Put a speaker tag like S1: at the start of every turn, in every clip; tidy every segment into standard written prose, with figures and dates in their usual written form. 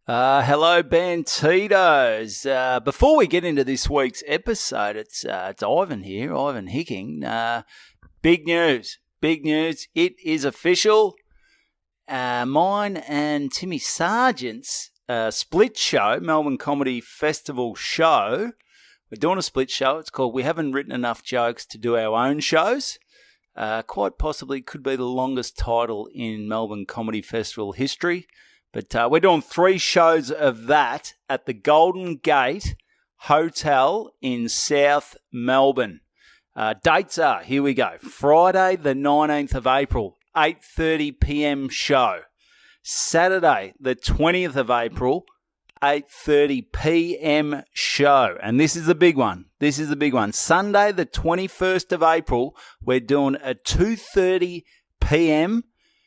S1: Hello, Bantitos. Before we get into this week's episode, it's Ivan here, Ivan Hicking. Big news. It is official. Mine and Timmy Sargent's split show, Melbourne Comedy Festival show. We're doing a split show. It's called We Haven't Written Enough Jokes to Do Our Own Shows. Quite possibly could be the longest title in Melbourne Comedy Festival history. But we're doing 3 shows of that at the Golden Gate Hotel in South Melbourne. Dates are, here we go, Friday the 19th of April, 8:30 p.m. show. Saturday the 20th of April, 8:30 p.m. show. And this is the big one. Sunday the 21st of April, we're doing a 2:30 p.m.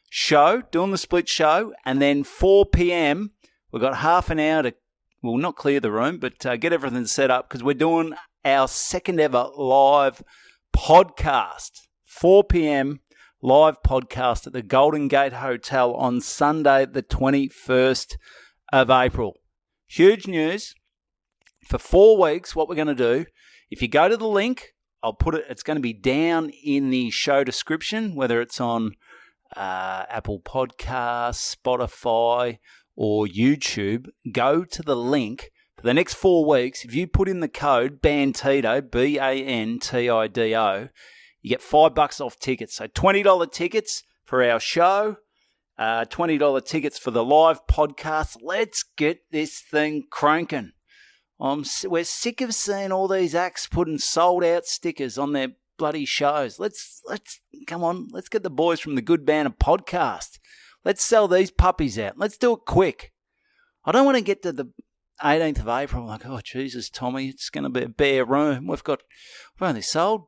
S1: show, doing the split show, and then 4 p.m. we've got half an hour to, well, not clear the room, but get everything set up because we're doing our second ever live podcast. 4 p.m. live podcast at the Golden Gate Hotel on Sunday the 21st of April. Huge news. For 4 weeks, what we're going to do, if you go to the link, I'll put it, it's going to be down in the show description, whether it's on Apple Podcasts, Spotify, or YouTube. Go to the link for the next 4 weeks. If you put in the code BANTIDO, BANTIDO, you get $5 off tickets. So $20 tickets for our show, $20 tickets for the live podcast. Let's get this thing cranking. We're sick of seeing all these acts putting sold out stickers on their bloody shows. Let's come on. Let's get the boys from the Good Banter podcast. Let's sell these puppies out. Let's do it quick. I don't want to get to the 18th of April like, oh Jesus, Tommy, it's going to be a bare room. We've only sold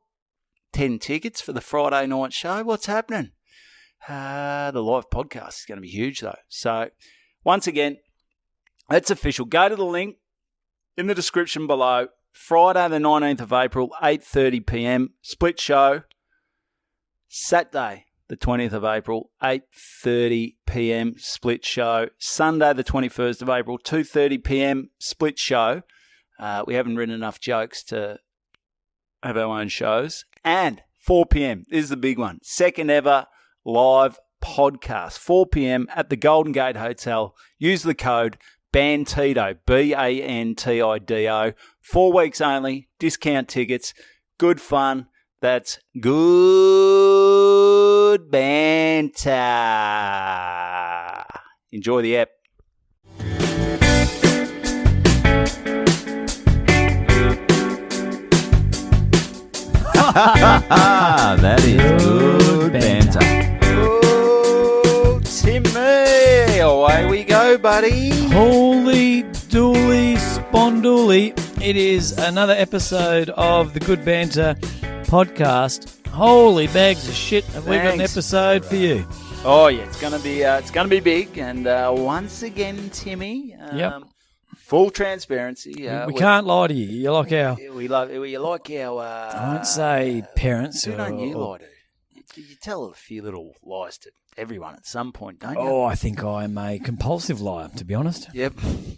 S1: 10 tickets for the Friday night show. What's happening? The live podcast is going to be huge though. So once again, it's official. Go to the link in the description below. Friday the 19th of April, 8:30 p.m. split show. Saturday the 20th of April, 8:30 p.m. split show. Sunday the 21st of April, 2:30 p.m. split show. We haven't written enough jokes to have our own shows. And 4 p.m. This is the big one. Second ever live podcast. 4 p.m. at the Golden Gate Hotel. Use the code BANTIDO, BANTIDO. 4 weeks only, discount tickets, good fun. That's good banter. Enjoy the app.
S2: That is good banter.
S1: Oh, Timmy, away we go, buddy.
S3: Holy dooly spondooly. It is another episode of the Good Banter podcast. Holy bags of shit. Have we got an episode for you?
S1: Oh, yeah, it's gonna be big. And once again, Timmy,
S3: Yep.
S1: full transparency.
S3: We can't lie to you. You like our...
S1: We like our...
S3: I won't say parents.
S1: Who don't you lie to? You tell a few little lies to everyone at some point, don't you?
S3: Oh, I think I'm a compulsive liar, to be honest.
S1: Yep.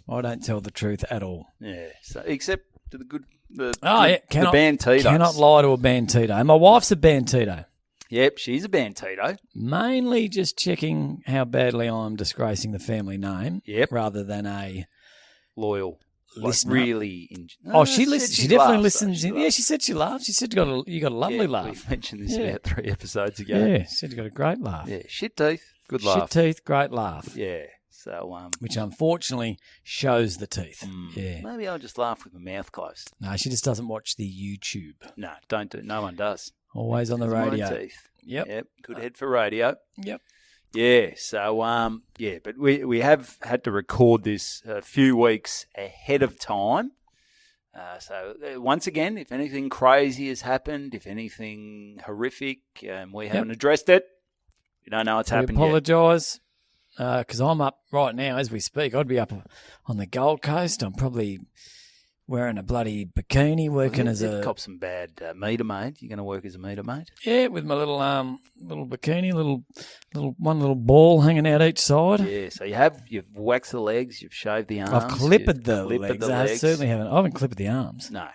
S3: I don't tell the truth at all.
S1: Yeah. So except to the
S3: yeah.
S1: the Bantitos.
S3: Cannot lie to a Bantito. And my wife's a Bantito.
S1: Yep, she's a Bantito.
S3: Mainly just checking how badly I'm disgracing the family name.
S1: Yep.
S3: Rather than a
S1: Loyal.
S3: listener.
S1: Really.
S3: She listens. She definitely listens. Yeah, she said she laughs. She said you got a lovely laugh.
S1: We mentioned this about 3 episodes ago.
S3: Yeah, she said you got a great laugh.
S1: Yeah, shit teeth, good laugh.
S3: Shit teeth, great laugh.
S1: Yeah. So
S3: which unfortunately shows the teeth. Yeah.
S1: Maybe I'll just laugh with my mouth closed.
S3: No, she just doesn't watch the YouTube.
S1: No, don't do. No one does.
S3: Always on the
S1: It's my
S3: radio.
S1: teeth.
S3: Yep.
S1: Good head for radio.
S3: Yep.
S1: Yeah. So but we have had to record this a few weeks ahead of time. So once again, if anything crazy has happened, if anything horrific, we haven't addressed it. We don't know what's happened yet.
S3: We apologise because I'm up right now as we speak. I'd be up on the Gold Coast. I'm probably wearing a bloody bikini, working as a
S1: cop some bad meter maid. You're going to work as a meter maid?
S3: Yeah, with my little bikini, little ball hanging out each side.
S1: Yeah, so you've waxed the legs, you've shaved the arms.
S3: I've clipped the legs. I certainly haven't. I haven't clipped the arms.
S1: No,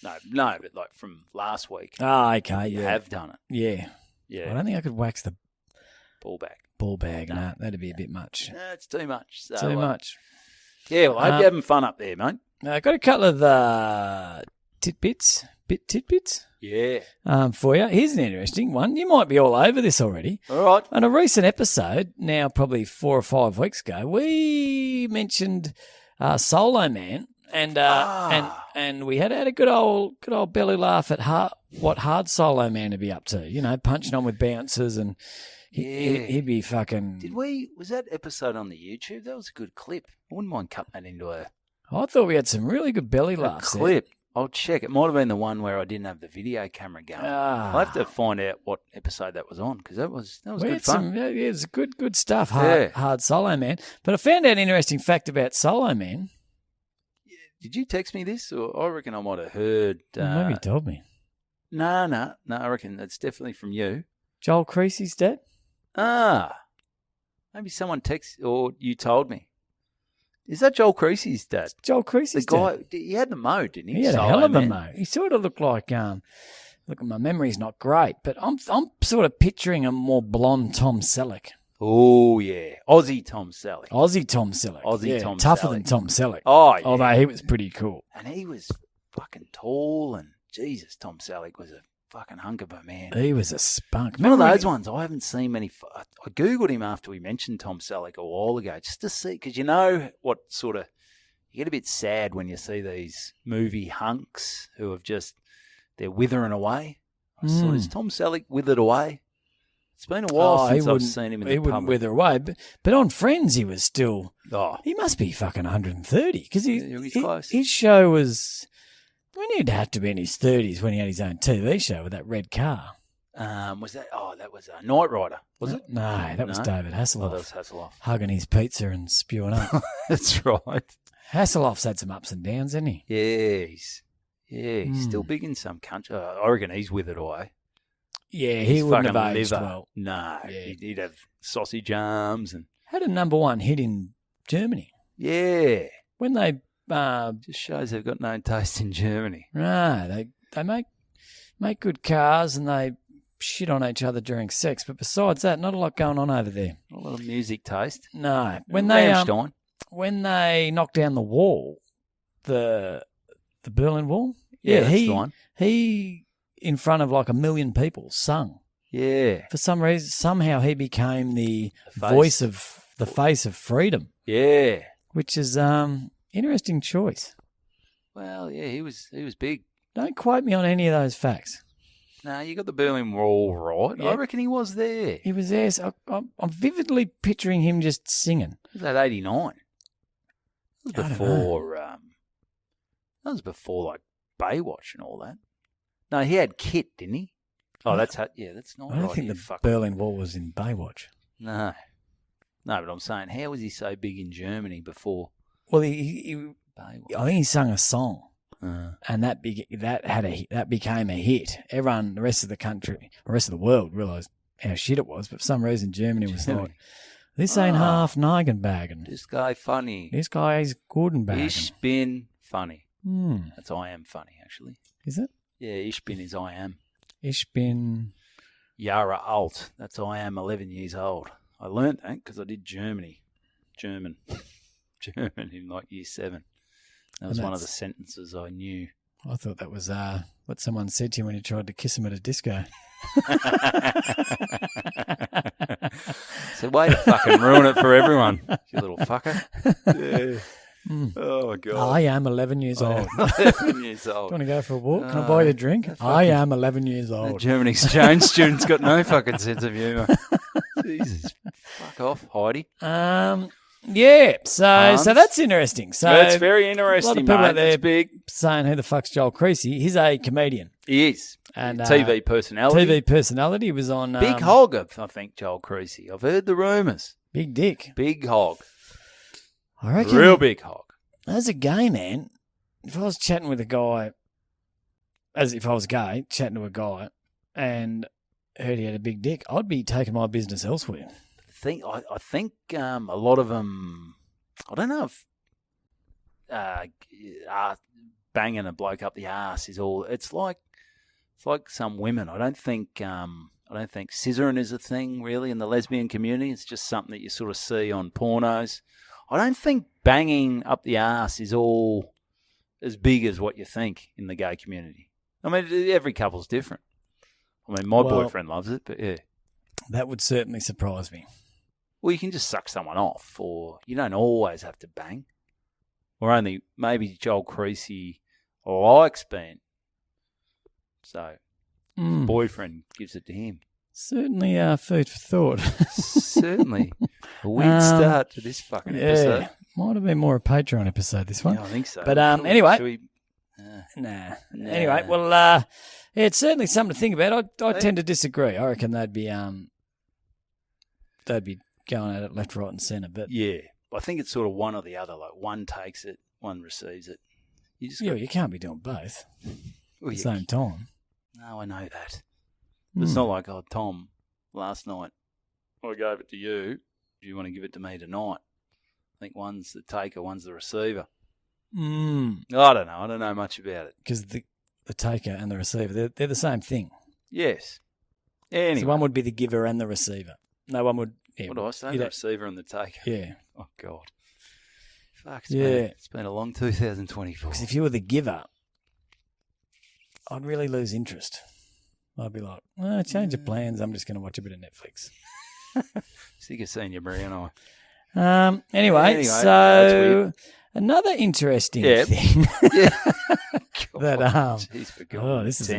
S1: but like from last week.
S3: Ah, okay,
S1: You
S3: yeah.
S1: have done it.
S3: Yeah.
S1: Yeah.
S3: I don't think I could wax the
S1: ball
S3: bag.
S1: No.
S3: No, that'd be a bit much.
S1: No, it's too much. So,
S3: Too much.
S1: Yeah, well, I hope you're having fun up there, mate.
S3: I got a couple of tidbits
S1: Yeah.
S3: for you. Here's an interesting one. You might be all over this already.
S1: All right.
S3: On a recent episode, now probably 4 or 5 weeks ago, we mentioned Solo Man, and we had a good old belly laugh at what Hard Solo Man would be up to. You know, punching on with bouncers, and he'd be fucking.
S1: Was that episode on the YouTube? That was a good clip. I wouldn't mind cutting that into a
S3: I thought we had some really good belly laughs.
S1: clip. I'll check. It might have been the one where I didn't have the video camera going. I'll have to find out what episode that was on, because that was good fun.
S3: It was good stuff. Hard Solo Man. But I found out an interesting fact about Solo Man.
S1: Did you text me this, or I reckon I might have heard?
S3: Maybe you told me.
S1: No. I reckon that's definitely from you.
S3: Joel Creasy's dad.
S1: Maybe someone texted or you told me. Is that Joel Creasy's dad?
S3: Joel Creasy's
S1: the guy,
S3: dad.
S1: he had the mo, didn't he?
S3: He had a
S1: Solo
S3: hell of a
S1: Man.
S3: mo. He sort of looked like, look, my memory's not great, but I'm sort of picturing a more blonde Tom Selleck.
S1: Oh, yeah. Aussie Tom Selleck.
S3: Aussie Tom Selleck. Tougher than Tom Selleck.
S1: Oh, yeah.
S3: Although he was pretty cool.
S1: And he was fucking tall, and Jesus, Tom Selleck was a fucking hunk of a man.
S3: He was a spunk.
S1: One of those ones I haven't seen many. I Googled him after we mentioned Tom Selleck a while ago, just to see, because you know what sort of, you get a bit sad when you see these movie hunks who have they're withering away. I thought, is Tom Selleck withered away? It's been a while since I've seen him in the
S3: He
S1: public.
S3: wouldn't wither away, but on Friends he was still.
S1: Oh,
S3: He must be fucking 130 because
S1: he's close.
S3: His show was. When he'd have to be in his 30s when he had his own TV show with that red car.
S1: Was that? Oh, that was Knight Rider, was it?
S3: No, that was David Hasselhoff.
S1: Oh, that was Hasselhoff.
S3: Hugging his pizza and spewing up.
S1: That's right.
S3: Hasselhoff's had some ups and downs, hasn't he?
S1: Yeah, he's still big in some country. I reckon he's withered away.
S3: Yeah, he wouldn't have
S1: fucking
S3: aged
S1: liver.
S3: well.
S1: No,
S3: Yeah.
S1: he'd have sausage arms and
S3: Had a #1 hit in Germany
S1: yeah.
S3: when they.
S1: Just shows they've got no taste in Germany.
S3: They make good cars and they shit on each other during sex, but besides that, not a lot going on over there.
S1: Not a lot of music taste.
S3: No, when
S1: Rammstein.
S3: they knocked down the wall, the Berlin Wall.
S1: Yeah, that's the one.
S3: He in front of like 1 million people sung.
S1: Yeah.
S3: For some reason, somehow he became the
S1: face.
S3: face of freedom,
S1: Yeah.
S3: which is interesting choice.
S1: Well, yeah, he was big.
S3: Don't quote me on any of those facts.
S1: No, you got the Berlin Wall right.
S3: Yeah.
S1: I reckon he was there.
S3: He was there. So I'm vividly picturing him just singing.
S1: Was that 89? That was
S3: I don't
S1: before. That was before like Baywatch and all that. No, he had Kit, didn't he? Oh, that's not
S3: I don't
S1: right.
S3: think the Berlin Wall was in Baywatch.
S1: No, but I'm saying, how was he so big in Germany before
S3: Well,
S1: Baywatch?
S3: I think he sung a song, and that became a hit. Everyone, the rest of the world realised how shit it was, but for some reason Germany was like, this ain't half Nigenbagen.
S1: This guy funny.
S3: This guy is good and bad.
S1: Ich bin funny.
S3: Hmm.
S1: That's I am funny, actually.
S3: Is it?
S1: Yeah, ich bin is I am.
S3: Ich bin...
S1: Jahre alt. That's I am 11 years old. I learnt that because I did German in like year 7. That was one of the sentences I knew.
S3: I thought that was what someone said to you when you tried to kiss him at a disco.
S1: So way to fucking ruin it for everyone, you little fucker. Yeah. Oh, God.
S3: I am 11 years old.
S1: 11 years old.
S3: Do you want to go for a walk? Can I buy you a drink? I am 11 years
S1: The
S3: old.
S1: German exchange student's got no fucking sense of humour. Jesus. Fuck off, Heidi.
S3: Yeah, so that's interesting. So
S1: That's very interesting,
S3: a lot of people
S1: mate.
S3: out there
S1: It's big.
S3: saying, who the fuck's Joel Creasy? He's a comedian.
S1: He is.
S3: And
S1: TV personality.
S3: TV personality. He was on...
S1: Big hog, I think, Joel Creasy. I've heard the rumours.
S3: Big dick.
S1: Big hog.
S3: I reckon...
S1: Real big hog.
S3: As a gay man, if I was chatting with a guy, as if I was gay, chatting to a guy, and heard he had a big dick, I'd be taking my business elsewhere.
S1: I think a lot of them. I don't know if banging a bloke up the arse is all. It's like some women. I don't think scissoring is a thing really in the lesbian community. It's just something that you sort of see on pornos. I don't think banging up the arse is all as big as what you think in the gay community. I mean, every couple's different. I mean, my boyfriend loves it, but yeah.
S3: That would certainly surprise me.
S1: Well, you can just suck someone off, or you don't always have to bang. Or only maybe Joel Creasy likes being. So, his boyfriend gives it to him.
S3: Certainly food for thought.
S1: Certainly. A weird start to this fucking episode.
S3: Might have been more a Patreon episode, this one.
S1: Yeah, I think so.
S3: But anyway.
S1: We...
S3: Nah. Anyway, well, it's certainly something to think about. I tend to disagree. I reckon they'd be going at it left, right and centre. But
S1: yeah, I think it's sort of one or the other. Like one takes it, one receives it.
S3: You can't be doing both at the same time.
S1: No, I know that. But it's not like, Tom, last night I gave it to you. Do you want to give it to me tonight? I think one's the taker, one's the receiver. I don't know. I don't know much about it.
S3: Because the taker and the receiver, they're the same thing.
S1: Yes. Anyway.
S3: So one would be the giver and the receiver. No, one would... Yeah,
S1: what do I say? The receiver and the taker?
S3: Yeah.
S1: Oh, God. Fuck, it's been a long 2024.
S3: Because if you were the giver, I'd really lose interest. I'd be like, change of plans. I'm just going to watch a bit of Netflix.
S1: Sick of seeing you, Brian.
S3: Anyway, so another interesting thing.
S1: Yeah.
S3: that
S1: Jeez, for God.
S3: this is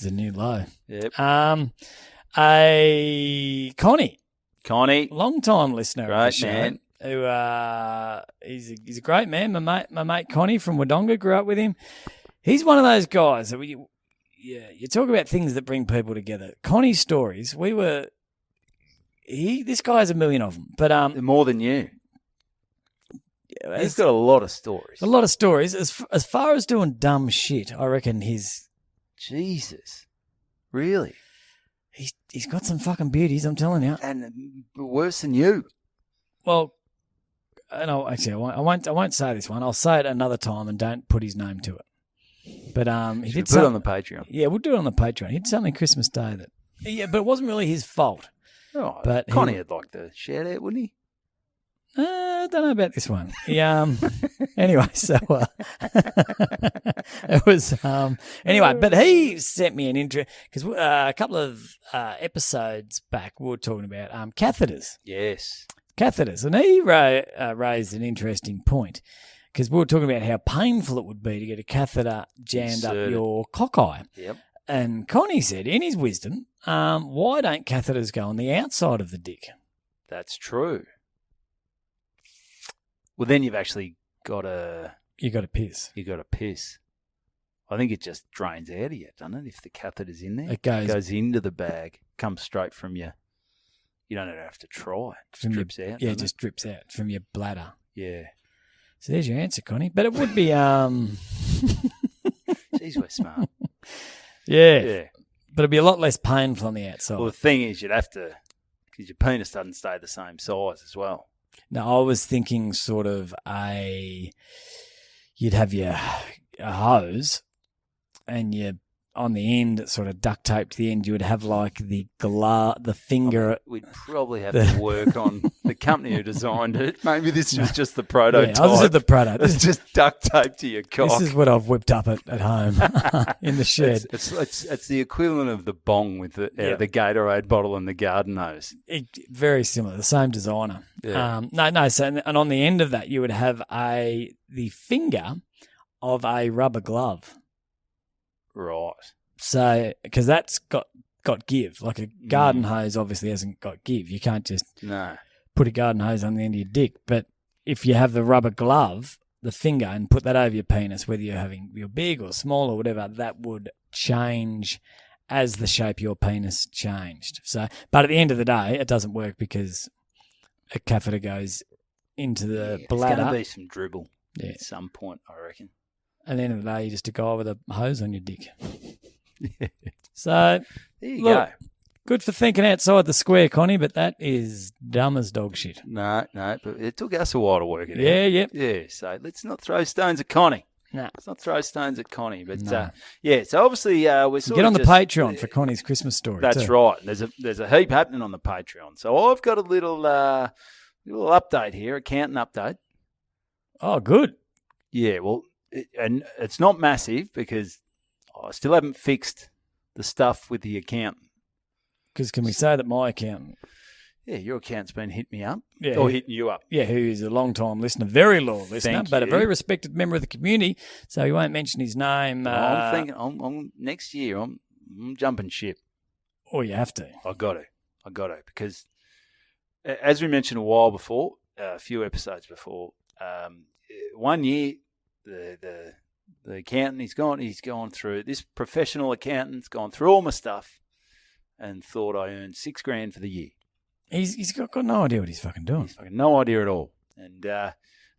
S3: a new low.
S1: Yep.
S3: Connie, long time listener of the show,
S1: man.
S3: Who he's a great man. My mate Connie from Wodonga, grew up with him. He's one of those guys that you talk about things that bring people together. Connie's stories, this guy has a million of them, but
S1: more than you. He's got a lot of stories.
S3: A lot of stories. As far as doing dumb shit, I reckon
S1: Jesus, really?
S3: He's got some fucking beauties, I'm telling you.
S1: And worse than you.
S3: Well, no, actually, I won't say this one. I'll say it another time and don't put his name to it. But he did
S1: put it on the Patreon.
S3: Yeah, we'll do it on the Patreon. He did something Christmas Day but it wasn't really his fault.
S1: Oh, but Connie would like to shout out, wouldn't he?
S3: I don't know about this one. Anyway, so it was anyway. But he sent me an intro because a couple of episodes back we were talking about catheters.
S1: Yes,
S3: catheters, and he raised an interesting point because we were talking about how painful it would be to get a catheter jammed up your cock eye.
S1: Yep.
S3: And Connie said, in his wisdom, why don't catheters go on the outside of the dick?
S1: That's true. Well, then you've actually got to...
S3: You got to piss.
S1: You got to piss. I think it just drains out of you, doesn't it? If the catheter's in there,
S3: it goes
S1: into the bag, comes straight from you. You don't even have to try. It drips out.
S3: Yeah, it just drips out from your bladder.
S1: Yeah.
S3: So there's your answer, Connie. But it would be...
S1: Jeez, we're smart.
S3: Yeah. But it'd be a lot less painful on the outside.
S1: Well, the thing is, you'd have to... Because your penis doesn't stay the same size as well.
S3: No, I was thinking sort of you'd have your hose and on the end, sort of duct taped to the end, you would have like the finger.
S1: We'd probably have to work on the company who designed it. Maybe this was just the prototype.
S3: Yeah, this is the prototype.
S1: It's just duct taped to your cock.
S3: This is what I've whipped up at home in the shed.
S1: It's the equivalent of the bong with the Gatorade bottle and the garden hose.
S3: Very similar, the same designer.
S1: Yeah.
S3: No. So and on the end of that, you would have the finger of a rubber glove.
S1: Right.
S3: So, because that's got give. Like a garden hose obviously hasn't got give. You can't just put a garden hose on the end of your dick. But if you have the rubber glove, the finger, and put that over your penis, whether you're having your big or small or whatever, that would change as the shape of your penis changed. So, but at the end of the day, it doesn't work because a catheter goes into the bladder.
S1: There's going to be some dribble at some point, I reckon.
S3: at the end of the day, you're just a guy with a hose on your dick.
S1: Yeah.
S3: So,
S1: There you
S3: look,
S1: go.
S3: good for thinking outside the square, Connie, but that is dumb as dog shit.
S1: No, but it took us a while to work it out.
S3: Yeah, yep.
S1: Yeah, so let's not throw stones at Connie.
S3: No.
S1: Let's not throw stones at Connie. But,
S3: No.
S1: yeah, so obviously we're sort
S3: Get
S1: of
S3: on the
S1: just-
S3: Patreon for Connie's Christmas story.
S1: That's
S3: too.
S1: right. There's a heap happening on the Patreon. So I've got a little update here, accountant update.
S3: Oh, good.
S1: Yeah, well, and it's not massive because I still haven't fixed the stuff with the accountant.
S3: Because can we say that my accountant,
S1: Yeah, your accountant's been hitting me up
S3: Yeah.
S1: or hitting you up.
S3: who is a long-time listener, very loyal listener,
S1: Thank
S3: but a
S1: you.
S3: very respected member of the community, so he won't mention his name.
S1: I'm thinking, I'm next year. I'm jumping ship.
S3: Or you have to.
S1: I got to because as we mentioned a few episodes before, 1 year the accountant he's gone through this professional accountant's gone through all my stuff and thought I earned $6,000 for the year.
S3: He's got no idea what he's fucking doing.
S1: He's fucking no idea at all. And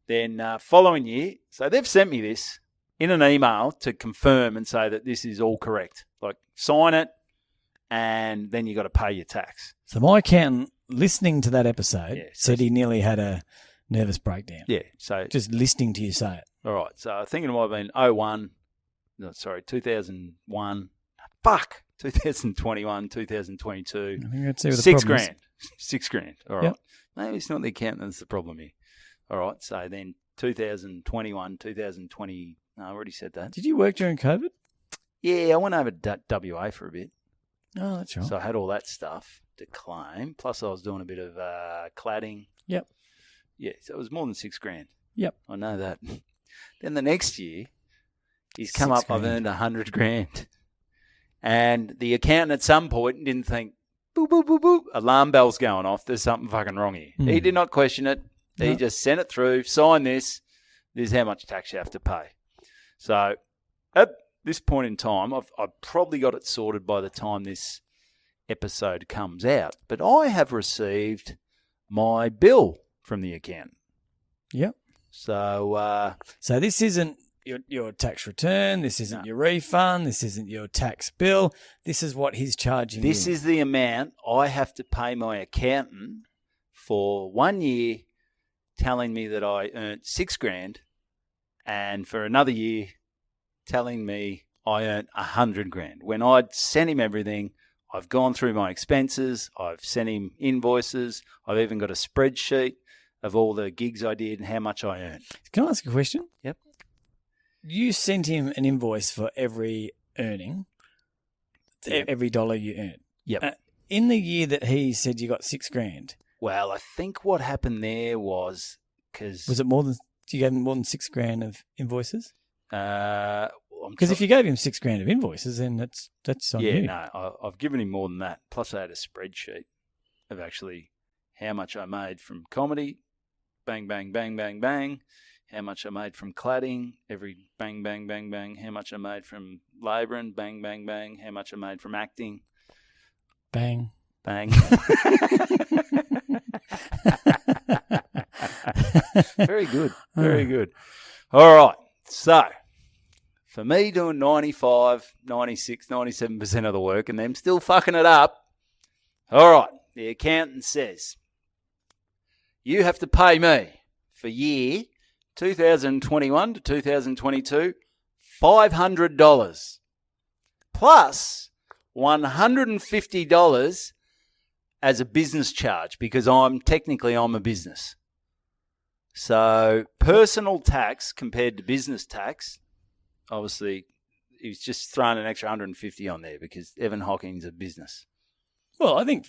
S1: then following year, so they've sent me this in an email to confirm and say that this is all correct. Like sign it, and then you got to pay your tax.
S3: So my accountant, listening to that episode,
S1: Yeah,
S3: said he nearly had a nervous breakdown.
S1: Yeah. So
S3: Just listening to you say it.
S1: all right. So I think it might have been 2001. Fuck. 2021, 2022.
S3: I think that's where the
S1: $6,000.
S3: problem is.
S1: $6,000. All right.
S3: Yep.
S1: Maybe it's not the accountant that's the problem here. All right. So then 2021, 2020. No, I already said that.
S3: Did you work during COVID?
S1: Yeah, I went over to WA for a bit.
S3: Oh, that's right.
S1: So I had all that stuff to claim. Plus I was doing a bit of cladding.
S3: Yep.
S1: Yeah. So it was more than $6,000.
S3: Yep.
S1: I know that. Then the next year, he's come up, I've earned $100,000. And the accountant at some point didn't think, boo, boo, boo, boo, alarm bell's going off. There's something fucking wrong here.
S3: Hmm.
S1: He did not question it. He
S3: No.
S1: just sent it through, sign this. This is how much tax you have to pay. So at this point in time, I've probably got it sorted by the time this episode comes out. But I have received my bill from the accountant.
S3: Yep.
S1: So
S3: So this isn't your tax return. This isn't your refund. This isn't your tax bill. This is what he's charging
S1: this
S3: you.
S1: is the amount I have to pay my accountant for 1 year, telling me that I earned $6,000, and for another year, telling me I earned $100,000. When I'd sent him everything, I've gone through my expenses. I've sent him invoices. I've even got a spreadsheet of all the gigs I did and how much I earned.
S3: Can I ask a question?
S1: Yep.
S3: You sent him an invoice for every earning,
S1: Yep.
S3: every dollar you earned.
S1: Yep.
S3: In the year that he said you got $6,000,
S1: Well, I think what happened there was because
S3: was it more than you gave him more than $6,000 of invoices?
S1: because
S3: Because if you gave him $6,000 of invoices, then that's on
S1: yeah,
S3: you.
S1: no, I've given him more than that. Plus, I had a spreadsheet of actually how much I made from comedy, bang, bang, bang, bang, bang. How much I made from cladding, every bang, bang, bang, bang. How much I made from labouring, bang, bang, bang. How much I made from acting,
S3: Bang.
S1: bang. Very good, very good. All right, so for me doing 95, 96, 97% of the work and them still fucking it up, all right, the accountant says, you have to pay me for year 2021 to 2022, $500 plus $150 as a business charge because I'm a business. So personal tax compared to business tax, obviously, he's just throwing an extra $150 on there because Evan Hocking's a business.
S3: Well, I don't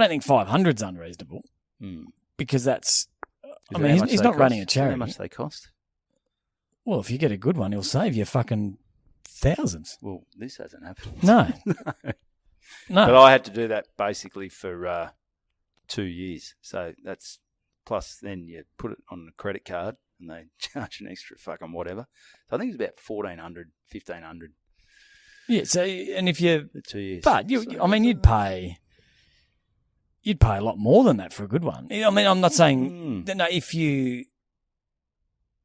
S3: think 500's unreasonable because that's. I mean, he's not running a charity.
S1: How much they cost?
S3: Well, if you get a good one, he'll save you fucking thousands.
S1: Well, this hasn't happened.
S3: No. No.
S1: But I had to do that basically for 2 years. So that's plus then you put it on a credit card and they charge an extra fucking whatever. So I think it's about $1,400, $1,500
S3: Yeah. So, and if you,
S1: for 2 years.
S3: but you'd pay a lot more than that for a good one. I mean, I'm not saying no. If you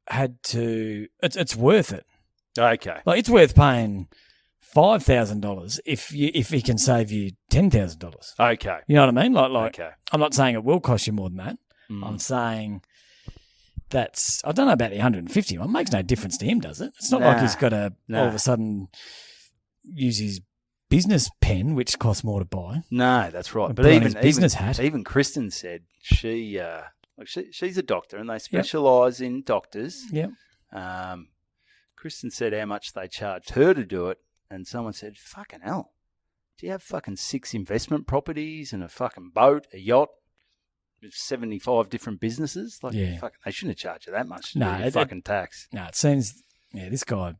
S3: had to, it's worth it.
S1: Okay.
S3: Like it's worth paying $5,000 if he can save you $10,000.
S1: Okay.
S3: You know what I mean? Like
S1: Okay.
S3: I'm not saying it will cost you more than that. I'm saying I don't know about the 150 one. It makes no difference to him, does it? It's not like he's got to all of a sudden use his business pen, which costs more to buy.
S1: No, that's right.
S3: Or
S1: But
S3: put on his business hat.
S1: Even Kristen said she's a doctor and they specialise in doctors.
S3: Yep.
S1: Kristen said how much they charged her to do it, and someone said, "Fucking hell, do you have fucking 6 investment properties and a fucking boat, a yacht, with 75 different businesses? Like, fucking, they shouldn't have charged you that much to do your fucking tax."
S3: No, it seems this guy.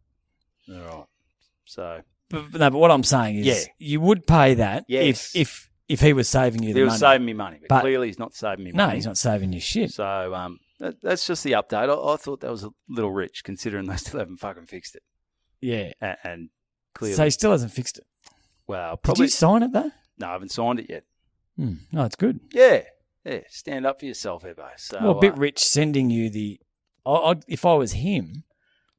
S1: All right. So,
S3: but what I'm saying is, you would pay that if he was saving you the money.
S1: He was saving me money, but clearly he's not saving me money.
S3: No, he's not saving you shit.
S1: So that's just the update. I thought that was a little rich, considering they still haven't fucking fixed it.
S3: Yeah,
S1: and clearly,
S3: so he still hasn't fixed it.
S1: Well,
S3: Did
S1: probably.
S3: you sign it though?
S1: No, I haven't signed it yet.
S3: No, it's good.
S1: Yeah, stand up for yourself, Ebbo. So,
S3: well, a bit rich sending you the. If I was him,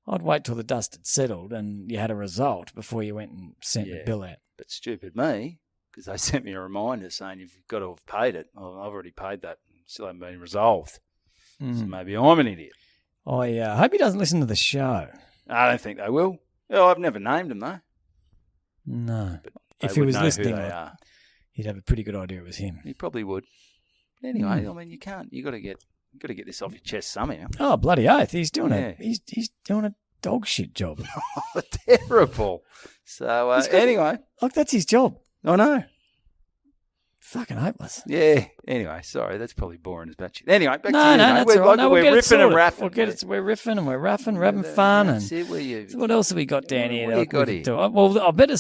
S3: I'd wait till the dust had settled and you had a result before you went and sent the bill out.
S1: But stupid me, because they sent me a reminder saying you've got to have paid it. Well, I've already paid that. Still haven't been resolved. So maybe I'm an idiot.
S3: I hope he doesn't listen to the show.
S1: I don't think they will. Oh, I've never named them though.
S3: No.
S1: But
S3: if he was listening,
S1: who they are.
S3: He'd have a pretty good idea it was him.
S1: He probably would. Anyway, I mean, you can't. You got to get this off your chest somehow.
S3: Oh, bloody oath! He's doing he's doing a dog shit job.
S1: Terrible. So anyway,
S3: like that's his job.
S1: I know.
S3: Fucking hopeless.
S1: Yeah. Anyway, sorry, that's probably boring as batshit. Anyway, back to you.
S3: No, that's all right. No,
S1: we're riffing and raffing.
S3: We're riffing and we're raffing, we're having fun.
S1: That's
S3: and
S1: it.
S3: So what else have we got down here?
S1: What you got here?
S3: Well, I better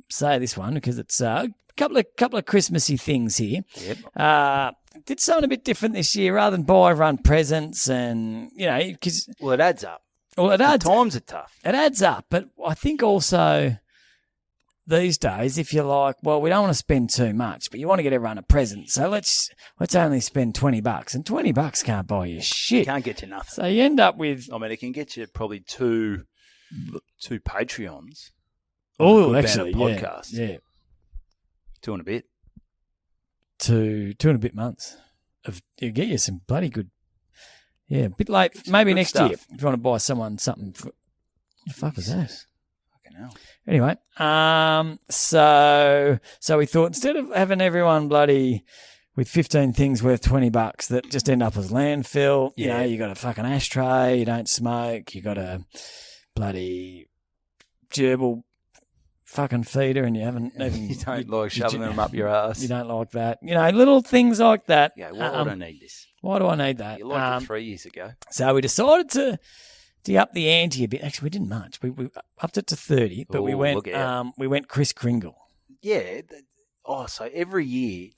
S3: say this one because it's a couple of Christmassy things here.
S1: Yep.
S3: Did something a bit different this year rather than buy everyone presents and because
S1: it adds up.
S3: Well, it adds.
S1: Times are tough.
S3: It adds up, but I think also these days, if you're like, well, we don't want to spend too much, but you want to get everyone a present, so let's only spend $20, and $20 can't buy you shit.
S1: Can't get you nothing.
S3: So you end up with.
S1: I mean, it can get you probably two Patreons.
S3: Oh, actually,
S1: podcast.
S3: Yeah.
S1: 2 and a bit.
S3: 2 and a bit months. It'll get you some bloody good. Yeah, a bit late. Maybe next year if you want to buy someone something. What the fuck was that?
S1: Fucking hell.
S3: Anyway, so we thought instead of having everyone bloody with 15 things worth $20 that just end up as landfill, you got a fucking ashtray, you don't smoke, you got a bloody gerbil fucking feeder, and you haven't even
S1: you don't like shoving them up your ass.
S3: You don't like that, little things like that.
S1: Yeah, why do I need this?
S3: Why do I need that?
S1: You liked it 3 years ago.
S3: So we decided to up the ante a bit. Actually, we didn't much. We upped it to 30, but we went Kris Kringle.
S1: Yeah. So every year,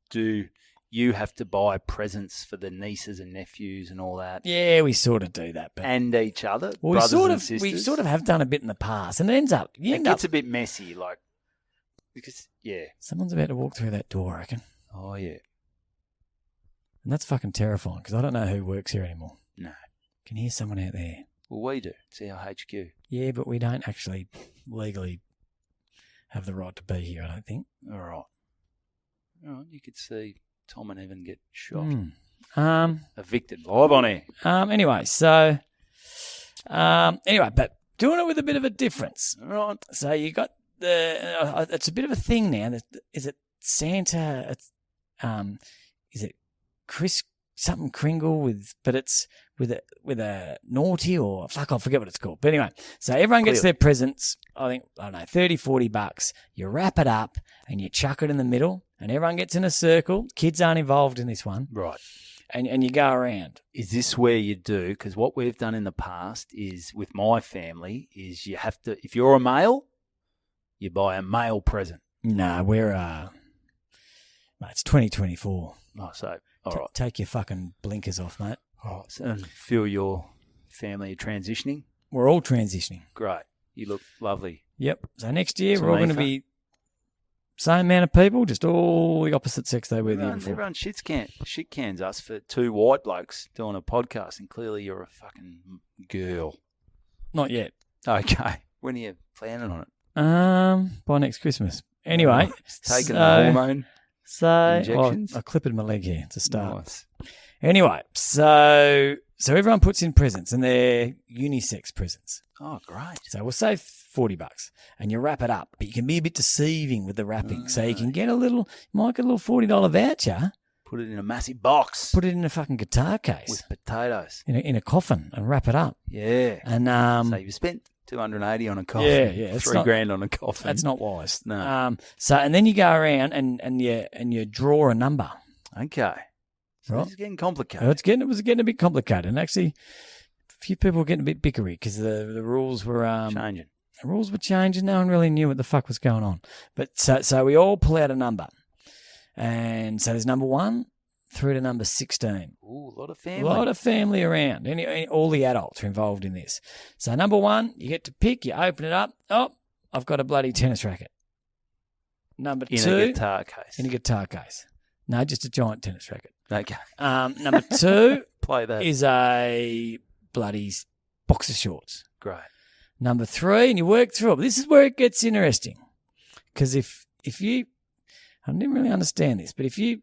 S1: do you have to buy presents for the nieces and nephews and all that?
S3: Yeah, we sort of do that, but
S1: and each other,
S3: well,
S1: brothers and sisters.
S3: We sort of have done a bit in the past, and it ends up
S1: it gets a bit messy, because
S3: someone's about to walk through that door, I reckon.
S1: Oh yeah,
S3: and that's fucking terrifying because I don't know who works here anymore.
S1: No,
S3: can hear someone out there.
S1: Well, we do. It's our HQ.
S3: Yeah, but we don't actually legally have the right to be here, I don't think.
S1: All right. You could see Tom and Evan get shot. Evicted live on air.
S3: Anyway, but doing it with a bit of a difference.
S1: All right.
S3: So you got it's a bit of a thing now. Is it Santa? Is it Kris something Kringle but it's with a naughty or fuck, I forget what it's called. But anyway, so everyone gets their presents, I don't know, $30-$40. You wrap it up and you chuck it in the middle and everyone gets in a circle. Kids aren't involved in this one.
S1: Right.
S3: And you go around.
S1: Is this where you do, because what we've done in the past is with my family is you have to, if you're a male, you buy a male present.
S3: No, we're, mate, it's 2024.
S1: Oh, so, all right.
S3: Take your fucking blinkers off, mate.
S1: Oh, so, and feel your family are transitioning?
S3: We're all transitioning.
S1: Great. You look lovely.
S3: Yep. So next year we're all going to be same amount of people, just all the opposite sex they were the year before.
S1: Everyone shit cans us for 2 white blokes doing a podcast, and clearly you're a fucking girl.
S3: Not yet.
S1: Okay. When are you planning on it?
S3: By next Christmas. Anyway,
S1: It's taking the hormone injections.
S3: I clipped my leg here to start.
S1: Nice.
S3: Anyway, so everyone puts in presents, and they're unisex presents.
S1: Oh, great.
S3: So we'll say $40, and you wrap it up, but you can be a bit deceiving with the wrapping. So you can get you might get a little $40 voucher.
S1: Put it in a massive box.
S3: Put it in a fucking guitar case
S1: with potatoes.
S3: in a coffin and wrap it up.
S1: Yeah.
S3: And
S1: so you spent $280 on a coffin.
S3: Yeah.
S1: $3,000 on a coffin.
S3: That's not wise.
S1: No.
S3: And then you go around and you draw a number.
S1: Okay. So
S3: Right.
S1: This is getting complicated.
S3: It was getting a bit complicated, and actually, a few people were getting a bit bickery because the rules were
S1: changing.
S3: The rules were changing. No one really knew what the fuck was going on. But so we all pull out a number, and so there's number 1 through to number 16.
S1: Ooh, a lot of family.
S3: A lot of family around. All the adults are involved in this. So number 1, you get to pick. You open it up. Oh, I've got a bloody tennis racket. Number 2,
S1: in a guitar case.
S3: in a guitar case. No, just a giant tennis racket.
S1: Okay.
S3: Number 2
S1: Play that.
S3: is a bloody boxer shorts.
S1: Great.
S3: Number 3, and you work through it. But this is where it gets interesting, because if you, I didn't really understand this, but if you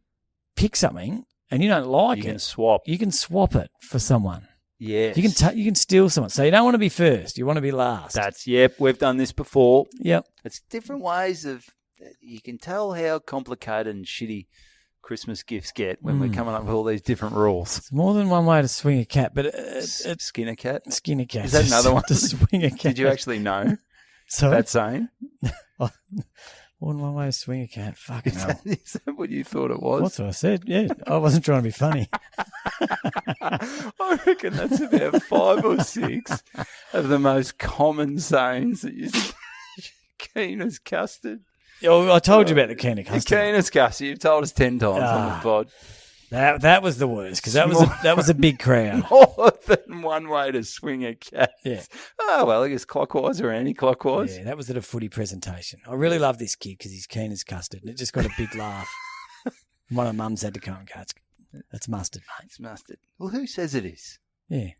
S3: pick something and you don't like
S1: You
S3: it,
S1: can swap.
S3: you can swap it for someone.
S1: Yes.
S3: You can steal someone. So you don't want to be first. You want to be last.
S1: We've done this before.
S3: Yep.
S1: It's different ways of, you can tell how complicated and shitty Christmas gifts get when we're coming up with all these different rules.
S3: It's more than one way to swing a cat, but
S1: Skin a cat?
S3: skin a cat.
S1: Is that another one?
S3: To swing a cat.
S1: Did you actually know
S3: Sorry?
S1: that saying?
S3: More than one way to swing a cat. Fucking hell.
S1: Is that what you thought it was?
S3: That's what I said. Yeah, I wasn't trying to be funny.
S1: I reckon that's about 5 or 6 of the most common sayings that you keen as custard.
S3: Oh, I told you about the keen of
S1: The
S3: custard.
S1: keen as custard. You've told us 10 times on the pod.
S3: That was the worst, because that was a big crowd.
S1: More than one way to swing a cat.
S3: Yeah.
S1: Oh, well, I guess clockwise or anti-clockwise.
S3: Yeah, that was at a footy presentation. I really love this kid because he's keen as custard, and it just got a big laugh. One of the mums had to come and go, "That's mustard, mate."
S1: It's mustard. Well, who says it is?
S3: Yeah.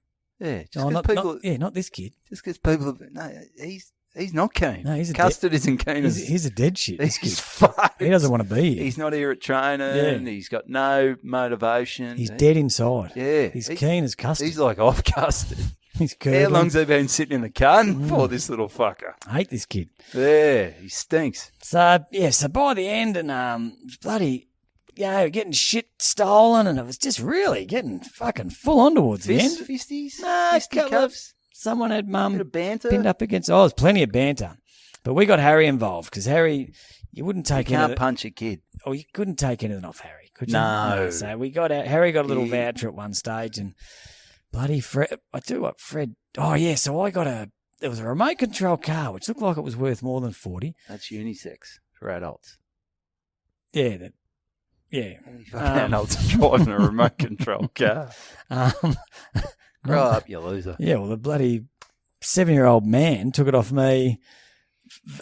S1: Yeah, just
S3: Oh,
S1: because people...
S3: not this kid.
S1: Just because people... No, he's not keen.
S3: No, he's a
S1: Custard isn't keen.
S3: He's a dead shit. This
S1: He's
S3: kid.
S1: fucked.
S3: He doesn't want to be here.
S1: He's not here at training.
S3: Yeah.
S1: He's got no motivation.
S3: He's dead inside.
S1: Yeah.
S3: He's keen as custard.
S1: He's like off custard.
S3: He's
S1: How
S3: curdling.
S1: long's he been sitting in the garden for, this little fucker?
S3: I hate this kid.
S1: Yeah, he stinks.
S3: So by the end, and bloody, getting shit stolen, and it was just really getting fucking full on towards the end.
S1: Fisties?
S3: Nah,
S1: Fisticuffs?
S3: Someone had
S1: Bit of
S3: mum
S1: banter?
S3: pinned up against. Oh, there's plenty of banter, but we got Harry involved because Harry, you wouldn't
S1: You
S3: take
S1: can't punch a kid.
S3: you couldn't take anything off Harry, could you?
S1: No.
S3: So we got Harry got a little
S1: Yeah.
S3: voucher at one stage, and bloody Fred. I tell you what, Fred. Oh yeah, so I got there was a remote control car which looked like it was worth more than 40.
S1: That's unisex for adults.
S3: Yeah, yeah.
S1: How many fucking adults are driving a remote control car? Grow up, you loser.
S3: Yeah, well, the bloody 7-year-old man took it off me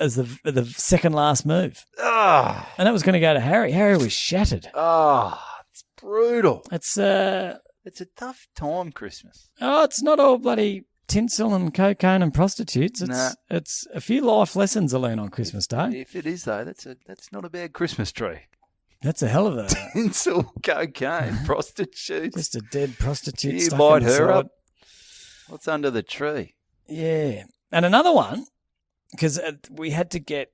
S3: as the second last move,
S1: Ah,
S3: and that was going to go to Harry. Harry was shattered.
S1: it's brutal.
S3: It's
S1: It's a tough time, Christmas.
S3: it's not all bloody tinsel and cocaine and prostitutes.
S1: Nah.
S3: It's a few life lessons I learn on Christmas Day.
S1: If it is, though, that's not a bad Christmas tree.
S3: That's a hell of a
S1: Tinsel, cocaine, prostitutes.
S3: just a dead prostitute.
S1: You
S3: stuck
S1: light
S3: inside.
S1: her up. What's under the tree?
S3: Yeah, and another one because we had to get.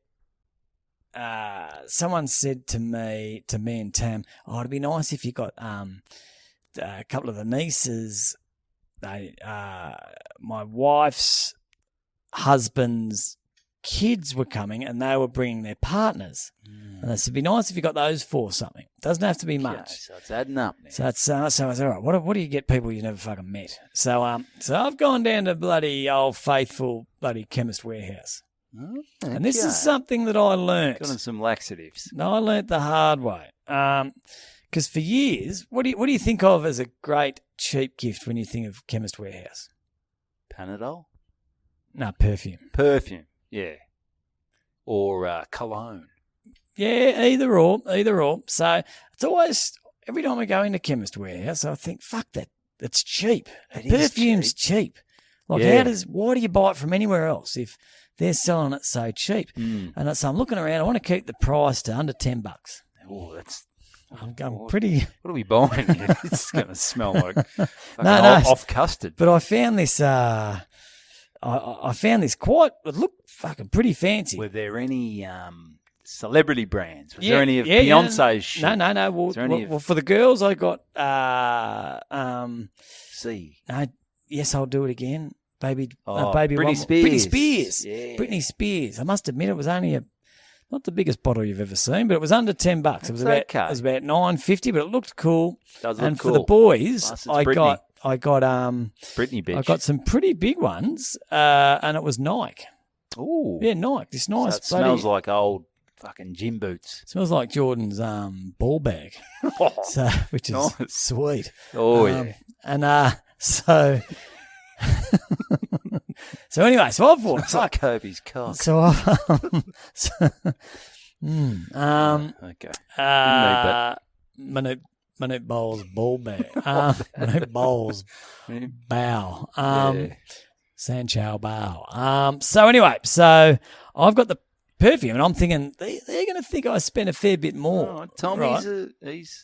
S3: Someone said to me and Tam, "Oh, it'd be nice if you got a couple of the nieces, my wife's husband's kids were coming, and they were bringing their partners. And they said, it'd be nice if you got those for something. Doesn't have to be much."
S1: Okay, so it's adding up now.
S3: So it's so I was all right. What do you get people you never fucking met? So I've gone down to bloody old faithful bloody Chemist Warehouse, and this is something that I learnt.
S1: Got him some laxatives.
S3: No, I learnt the hard way. Because for years, what do you think of as a great cheap gift when you think of Chemist Warehouse?
S1: Panadol?
S3: No, perfume.
S1: Perfume, yeah. Or cologne.
S3: Yeah, either or. So it's always, every time I go into Chemist Warehouse, I think, fuck that. It's cheap.
S1: It
S3: The
S1: is
S3: perfume's cheap. Like,
S1: Yeah.
S3: why do you buy it from anywhere else if they're selling it so cheap?
S1: Mm.
S3: And so I'm looking around. I want to keep the price to under $10.
S1: Oh, that's.
S3: I'm going pretty.
S1: What are we buying? It's going to smell like
S3: No.
S1: off custard.
S3: But I found this. I found this quite. It looked fucking pretty fancy.
S1: Were there any celebrity brands? Was there any of Beyonce's shit?
S3: No. Well, for the girls, I got. No, yes, I'll do it again, baby. Baby,
S1: Britney Spears.
S3: Britney Spears.
S1: Yeah.
S3: Britney Spears. I must admit, it was only not the biggest bottle you've ever seen, but it was under $10. It was about $9.50, but it looked cool.
S1: Does look
S3: and
S1: cool.
S3: for the boys,
S1: Plus, it's
S3: I
S1: Britney.
S3: got
S1: Britney bitch.
S3: I got some pretty big ones, and it was Nike.
S1: Ooh.
S3: Yeah, Nike. This nice.
S1: So it smells like old fucking gym boots.
S3: Smells like Jordan's ball bag, so which is
S1: Nice.
S3: sweet.
S1: Oh yeah.
S3: And so so anyway, so I thought,
S1: It's like Kobe's cock.
S3: so I
S1: okay.
S3: Manute Bowles ball bag. Manute Bowles bow.
S1: Yeah.
S3: Sanchow bow. So anyway, so I've got the perfume, and I'm thinking they're going to think I spent a fair bit more.
S1: Oh, Tommy's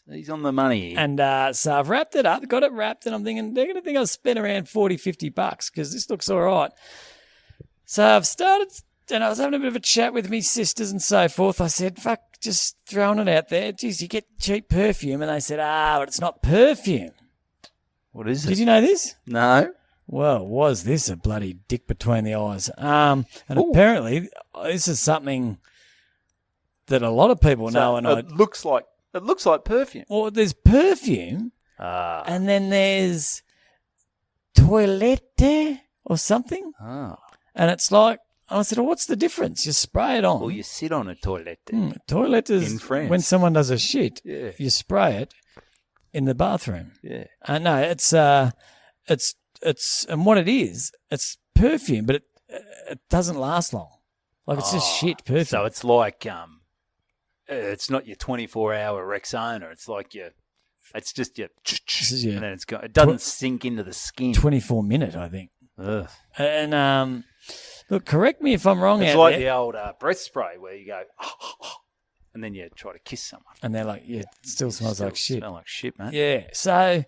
S1: he's on the money here.
S3: And so I've wrapped it up, got it wrapped, and I'm thinking they're going to think I spent around $40-50 because this looks all right. So I've started, and I was having a bit of a chat with me sisters and so forth. I said, fuck, just throwing it out there. Geez, you get cheap perfume. And they said, but it's not perfume.
S1: What is it?
S3: Did you know this?
S1: No.
S3: Well, was this a bloody dick between the eyes? And apparently this is something that a lot of people know. And
S1: it looks like perfume.
S3: well, there's perfume, and then there's toilette or something, and it's like, I said, well, what's the difference? You spray it on.
S1: Well, you sit on a toilet.
S3: Toilette is
S1: in France.
S3: when someone does a shit.
S1: Yeah.
S3: You spray it in the bathroom.
S1: Yeah.
S3: No, it's and what it is, it's perfume, but it doesn't last long. Like it's just shit perfume.
S1: So it's like it's not your 24-hour Rexona. It's like it's just your, and then it doesn't sink into the skin.
S3: 24-minute, I think.
S1: Ugh.
S3: And look, correct me if I'm wrong.
S1: It's
S3: out
S1: like
S3: there.
S1: the old breath spray where you go, and then you try to kiss someone.
S3: And they're like, yeah, it still smells like shit.
S1: Smell like shit, man.
S3: Yeah. So,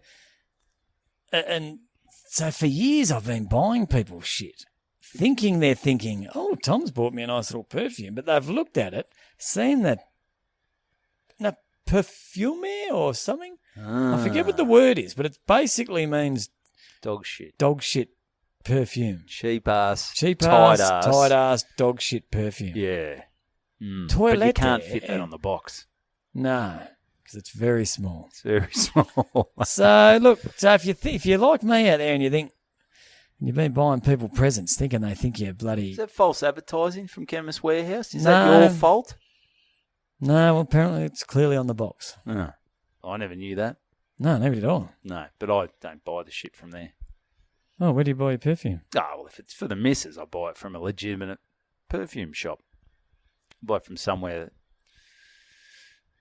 S3: so for years I've been buying people shit, thinking they're thinking, oh, Tom's bought me a nice little perfume, but they've looked at it, seen that perfume or something. I forget what the word is, but it basically means
S1: Dog shit.
S3: Perfume.
S1: Cheap ass.
S3: Tight ass, dog shit perfume.
S1: Yeah.
S3: Toilette.
S1: But you can't fit that on the box.
S3: No, because it's very small.
S1: It's very small.
S3: So look, if you're like me out there and you think you've been buying people presents thinking they think you're bloody.
S1: Is that false advertising from Chemist Warehouse? Is that your fault?
S3: No, well, apparently it's clearly on the box.
S1: Oh, I never knew that.
S3: No, never did I.
S1: No, but I don't buy the shit from there.
S3: Oh, where do you buy your perfume?
S1: Oh, well, if it's for the missus, I buy it from a legitimate perfume shop. I buy it from somewhere that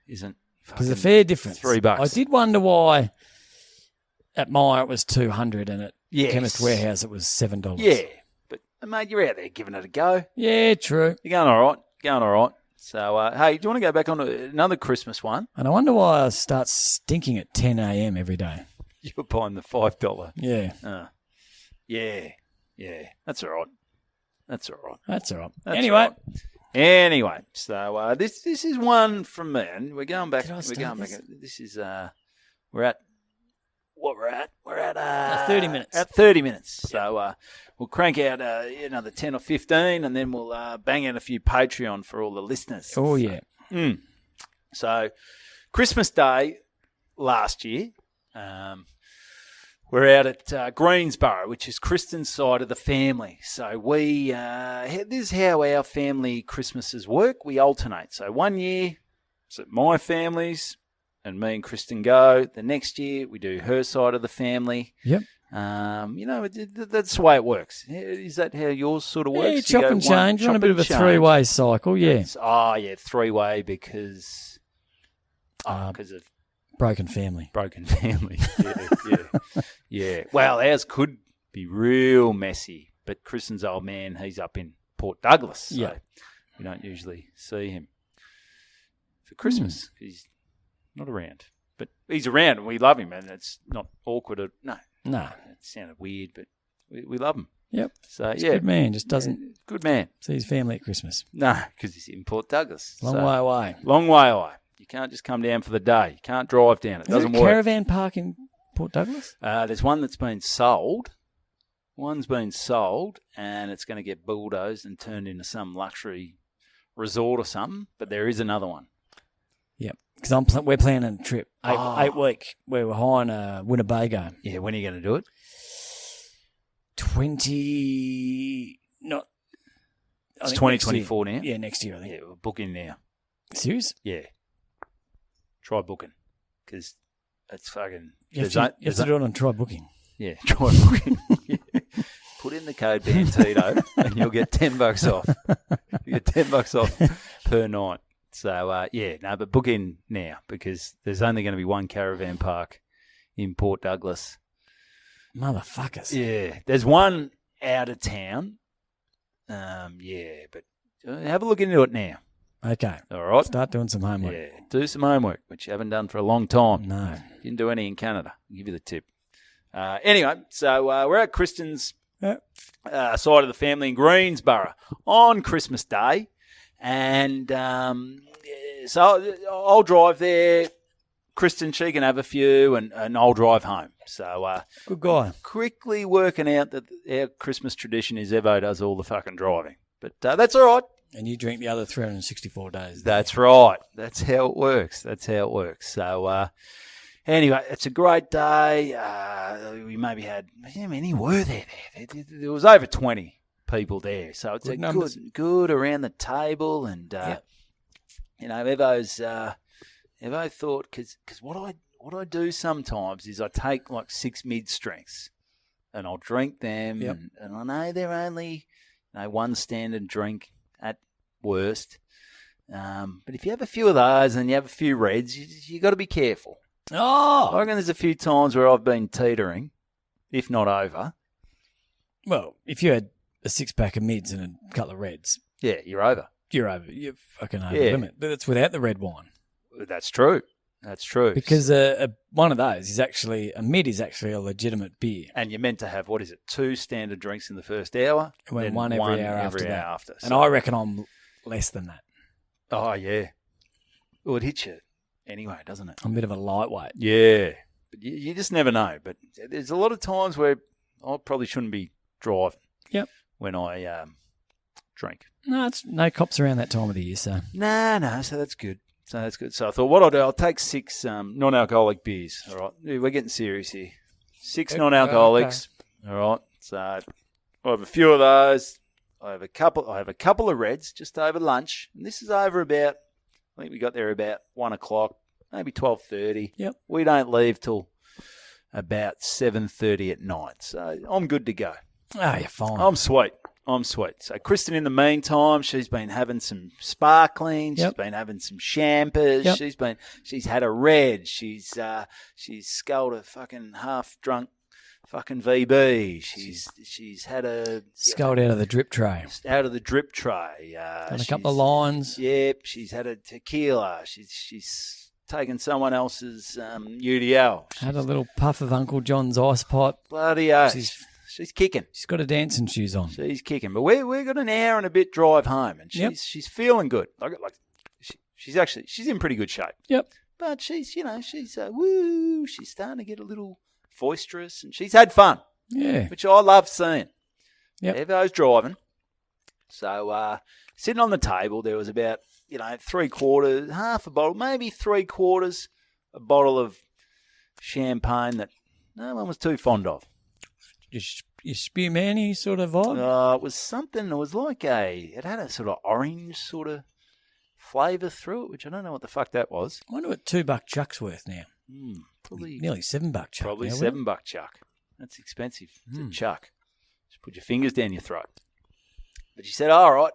S1: isn't.
S3: There's a fair difference.
S1: $3.
S3: I did wonder why at Myer it was $200 and at Chemist Warehouse it was $7.
S1: Yeah, but mate, you're out there giving it a go.
S3: Yeah, true.
S1: You're going all right. So, hey, do you want to go back on to another Christmas one?
S3: And I wonder why I start stinking at 10 a.m. every day.
S1: You're buying the $5.
S3: Yeah.
S1: Yeah. That's all right.
S3: That's all right.
S1: That's
S3: Anyway.
S1: all right. Anyway, so this is one from me, and we're going back. We're going back. This is we're at what we're at
S3: 30 minutes.
S1: At 30 minutes. So we'll crank out another 10 or 15, and then we'll bang out a few Patreon for all the listeners.
S3: Oh yeah.
S1: So Christmas Day last year, we're out at Greensborough, which is Kristen's side of the family. So we this is how our family Christmases work. We alternate. So one year it's at my family's and me and Kristen go. The next year we do her side of the family.
S3: Yep.
S1: That's the way it works. Is that how yours sort of works?
S3: Yeah, you chop and change. You're on a bit of a three-way cycle, yeah.
S1: Three-way because of
S3: broken family.
S1: Yeah. Well, ours could be real messy. But Kristen's old man, he's up in Port Douglas, so
S3: Yeah.
S1: we don't usually see him for Christmas. He's not around. But he's around and we love him, and it's not awkward. No, it sounded weird, but we love him.
S3: Yep.
S1: So,
S3: He's a good man, just doesn't
S1: good man.
S3: see his family at Christmas.
S1: No, because he's in Port Douglas.
S3: Long way away.
S1: Long way away. You can't just come down for the day. You can't drive down. It doesn't
S3: Is there a
S1: work.
S3: caravan park in Port Douglas?
S1: There's one that's been sold. One's been sold, and it's going to get bulldozed and turned into some luxury resort or something. But there is another one.
S3: Yep. Because we're planning a trip, 8 week, where we're hiring a Winnebago.
S1: Yeah, when are you going to do it?
S3: 20... Not...
S1: It's 2024 now?
S3: Yeah, next year, I think.
S1: Yeah, we're booking now.
S3: Serious?
S1: Yeah. Try booking, because it's fucking...
S3: You have to do it on Try Booking.
S1: Yeah, try booking. Put in the code Bantito and you'll get $10 off. You get $10 off per night. So, but book in now, because there's only going to be one caravan park in Port Douglas.
S3: Motherfuckers.
S1: Yeah, there's one out of town. But have a look into it now.
S3: Okay.
S1: All right?
S3: Start doing some homework.
S1: Yeah, do some homework, which you haven't done for a long time.
S3: No.
S1: Didn't do any in Canada. I'll give you the tip. Anyway, so we're at Kristen's side of the family in Greensborough on Christmas Day. And so I'll drive there. Kristen, she can have a few, and I'll drive home. So
S3: good guy.
S1: Quickly working out that our Christmas tradition is Evo does all the fucking driving. But that's all right.
S3: And you drink the other 364 days.
S1: That's right. That's how it works. So anyway, it's a great day. We maybe had, how many were there? There was over 20 people there. So it's good, good around the table. And, Evo thought, because what I do sometimes is I take like 6 mid-strengths and I'll drink them.
S3: Yep.
S1: And I know they're only one standard drink at worst. But if you have a few of those and you have a few reds, you got to be careful.
S3: Oh!
S1: I reckon there's a few times where I've been teetering, if not over.
S3: Well, if you had a 6-pack of mids and a couple of reds.
S1: Yeah, you're over.
S3: You're over. You're fucking over the limit. But it's without the red wine.
S1: That's true.
S3: Because one of those is actually, a mid is actually a legitimate beer.
S1: And you're meant to have, 2 standard drinks in the first hour?
S3: And then one every hour after that.
S1: So.
S3: And I reckon I'm less than that.
S1: Oh, yeah. Well, it hits you anyway, doesn't it?
S3: I'm a bit of a lightweight.
S1: Yeah. But you just never know. But there's a lot of times where I probably shouldn't be driving.
S3: Yep.
S1: When I drink.
S3: No, it's no cops around that time of the year, so.
S1: No, so that's good. So I thought, what I'll do, I'll take 6 non-alcoholic beers. All right, we're getting serious here. 6 non-alcoholics. Okay. All right, so I have a few of those. I have a couple of reds just over lunch, and this is over about. I think we got there about 1:00, maybe 12:30.
S3: Yep.
S1: We don't leave till about 7:30 at night, so I'm good to go.
S3: Oh, you're fine.
S1: I'm sweet. So Kristen, in the meantime, she's been having some sparkling. She's been having some champers.
S3: Yep.
S1: She's had a red. She's sculled a fucking half drunk fucking VB. She's had a
S3: sculled out of the drip tray.
S1: Out of the drip tray.
S3: Done a couple of lines.
S1: Yep. She's had a tequila. She's taken someone else's UDL.
S3: Had a little puff of Uncle John's ice pot.
S1: Bloody oath. She's kicking.
S3: She's got her dancing shoes on.
S1: She's kicking. But we've got an hour and a bit drive home, and she's feeling good. She's in pretty good shape.
S3: Yep.
S1: But she's woo. She's starting to get a little boisterous, and she's had fun.
S3: Yeah.
S1: Which I love seeing.
S3: Yep.
S1: Evo's driving. So sitting on the table, there was about 3/4, half a bottle, maybe 3/4, a bottle of champagne that no one was too fond of.
S3: Your spearman-y sort of vibe?
S1: It was something. It was like it had a sort of orange sort of flavour through it, which I don't know what the fuck that was.
S3: I wonder what $2 chuck's worth now.
S1: Probably
S3: nearly $7 chuck.
S1: Probably
S3: now,
S1: $7 chuck. That's expensive. It's a chuck. Just put your fingers down your throat. But she said, all right,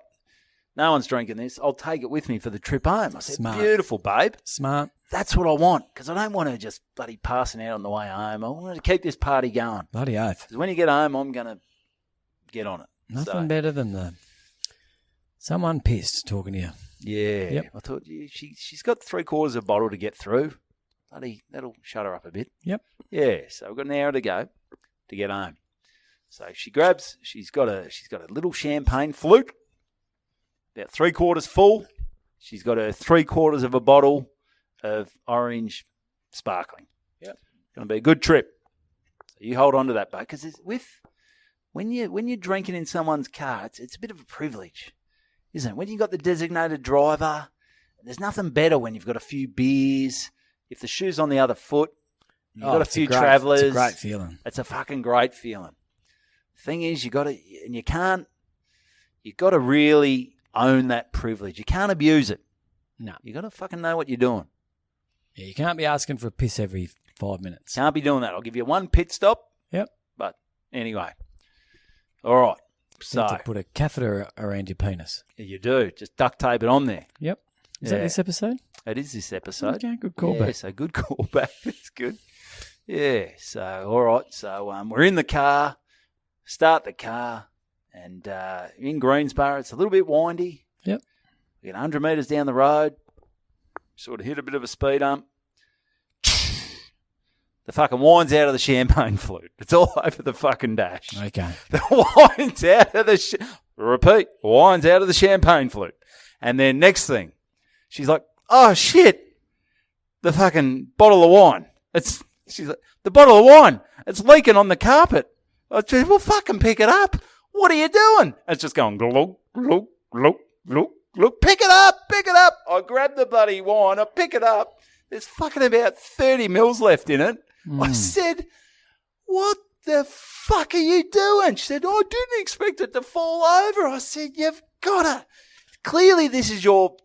S1: No one's drinking this. I'll take it with me for the trip home. I said,
S3: Smart.
S1: beautiful, babe.
S3: Smart.
S1: That's what I want because I don't want to just bloody passing out on the way home. I want to keep this party going.
S3: Bloody oath.
S1: Because when you get home, I'm going to get on it.
S3: Nothing better than someone pissed talking to you.
S1: Yeah.
S3: Yep.
S1: I thought she's got 3/4 of a bottle to get through. Bloody, that'll shut her up a bit.
S3: Yep.
S1: Yeah. So we've got an hour to go to get home. So she's got a little champagne flute, about 3/4 full. She's got her 3/4 of a bottle of orange sparkling.
S3: Yep.
S1: Going to be a good trip. So you hold on to that, because when you're drinking in someone's car, it's a bit of a privilege, isn't it? When you've got the designated driver, there's nothing better when you've got a few beers. If the shoe's on the other foot, you've got a few travellers.
S3: It's a great feeling.
S1: It's a fucking great feeling. Thing is, you've got to really own that privilege. You can't abuse it.
S3: No.
S1: You got to fucking know what you're doing.
S3: Yeah, you can't be asking for a piss every 5 minutes.
S1: Can't be doing that. I'll give you one pit stop.
S3: Yep.
S1: But anyway. All right. So
S3: You have to put a catheter around your penis.
S1: you do. Just duct tape it on there.
S3: Yep. Is that this episode?
S1: It is this episode.
S3: Okay, good callback.
S1: Yeah, so good callback. It's good. Yeah. So, all right. So we're in the car. Start the car. And in Greensboro, it's a little bit windy.
S3: Yep.
S1: We get 100 metres down the road. Sort of hit a bit of a speed hump. The fucking wine's out of the champagne flute. It's all over the fucking dash.
S3: Okay.
S1: The wine's out of the... Repeat. The wine's out of the champagne flute. And then next thing, she's like, oh, shit. The fucking bottle of wine. She's like, the bottle of wine. It's leaking on the carpet. I said, well, fucking pick it up. What are you doing? It's just going glug, glug, glug, glug, glug. Pick it up, pick it up. I grab the bloody wine. I pick it up. There's fucking about 30 mils left in it. I said, what the fuck are you doing? She said, I didn't expect it to fall over. I said, you've got to. Clearly, this is your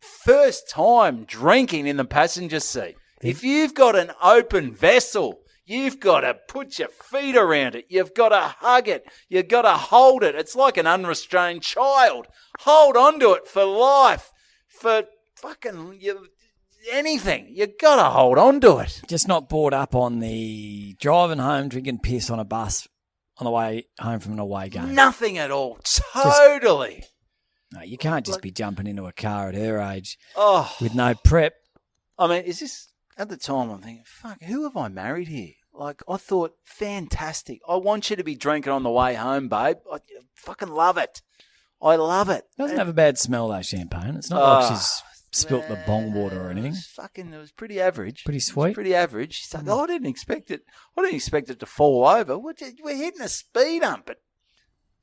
S1: first time drinking in the passenger seat. If you've got an open vessel, you've got to put your feet around it. You've got to hug it. You've got to hold it. It's like an unrestrained child. Hold on to it for life, for fucking anything. You've got to hold on to it.
S3: Just not brought up on the driving home, drinking piss on a bus on the way home from an away game.
S1: Nothing at all. Totally.
S3: No, you can't just be jumping into a car at her age
S1: Oh,
S3: with no prep.
S1: I mean, is this... At the time, I'm thinking, fuck, who have I married here? Like, I thought, fantastic. I want you to be drinking on the way home, babe. I fucking love it. I love it.
S3: Doesn't have a bad smell, though, champagne. It's not like she's spilt the bong water or anything.
S1: It was pretty average.
S3: Pretty
S1: It was
S3: sweet.
S1: pretty average. She's like, I didn't expect it. I didn't expect it to fall over. We're hitting a speed hump at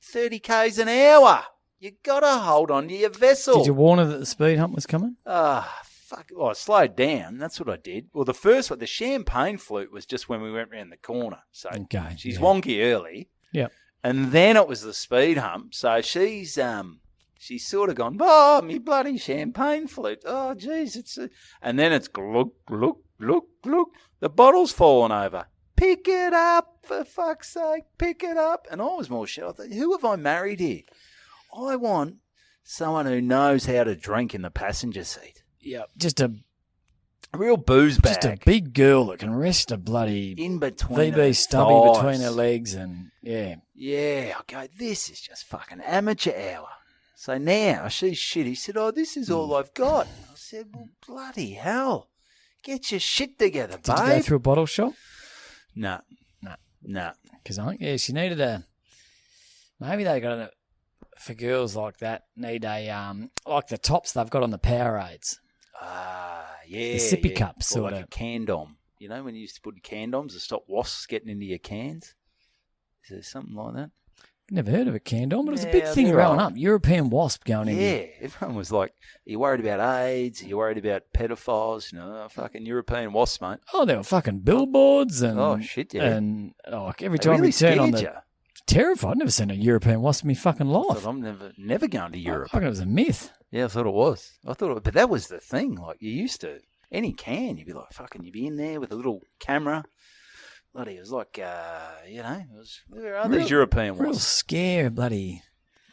S1: 30 k's an hour. You got to hold on to your vessel.
S3: Did you warn her that the speed hump was coming?
S1: Fuck. Well, I slowed down. That's what I did. Well, the first one, the champagne flute, was just when we went round the corner. So
S3: Okay,
S1: she's
S3: yeah.
S1: wonky early.
S3: Yep.
S1: And then it was the speed hump. So she's sort of gone, oh, me bloody champagne flute. Oh, geez. And then it's glug, glug, glug, glug. The bottle's fallen over. Pick it up, for fuck's sake. Pick it up. And I was more sure. I thought, who have I married here? I want someone who knows how to drink in the passenger seat.
S3: Yeah, just a
S1: real booze bag.
S3: Just a big girl that can rest a bloody
S1: in between her
S3: VB stubby
S1: thighs.
S3: between her legs and yeah.
S1: Yeah, I go, this is just fucking amateur hour. So now she's shit. He said, oh, this is all I've got. I said, well, bloody hell. Get your shit together,
S3: Did
S1: babe.
S3: you go through a bottle shop?
S1: No.
S3: Because I think, she needed maybe they got for girls like that, need a, like the tops they've got on the Powerades.
S1: Yeah.
S3: The sippy
S1: yeah.
S3: cup,
S1: Or
S3: sort
S1: like
S3: of.
S1: a candom. You know when you used to put candoms to stop wasps getting into your cans? Is there something like that?
S3: Never heard of a candom, but it was a
S1: Yeah,
S3: big thing
S1: they're
S3: growing
S1: right.
S3: up. European wasp going in.
S1: Yeah, everyone was like, are you worried about AIDS? Are you worried about pedophiles? You know, fucking European wasps, mate.
S3: Oh, there were fucking billboards and
S1: Oh, shit, yeah.
S3: And like every
S1: They
S3: time
S1: really
S3: we turn on
S1: scared
S3: the
S1: you.
S3: terrified. I've never seen a European wasp in my fucking
S1: I
S3: life.
S1: thought I'm never going to Europe.
S3: I reckon it was a myth.
S1: Yeah, I thought it was. But that was the thing. Like, you used to, any can, you'd be like, fucking, you'd be in there with a little camera. Bloody, it was like, where are these European
S3: Real
S1: wasps?
S3: scare, bloody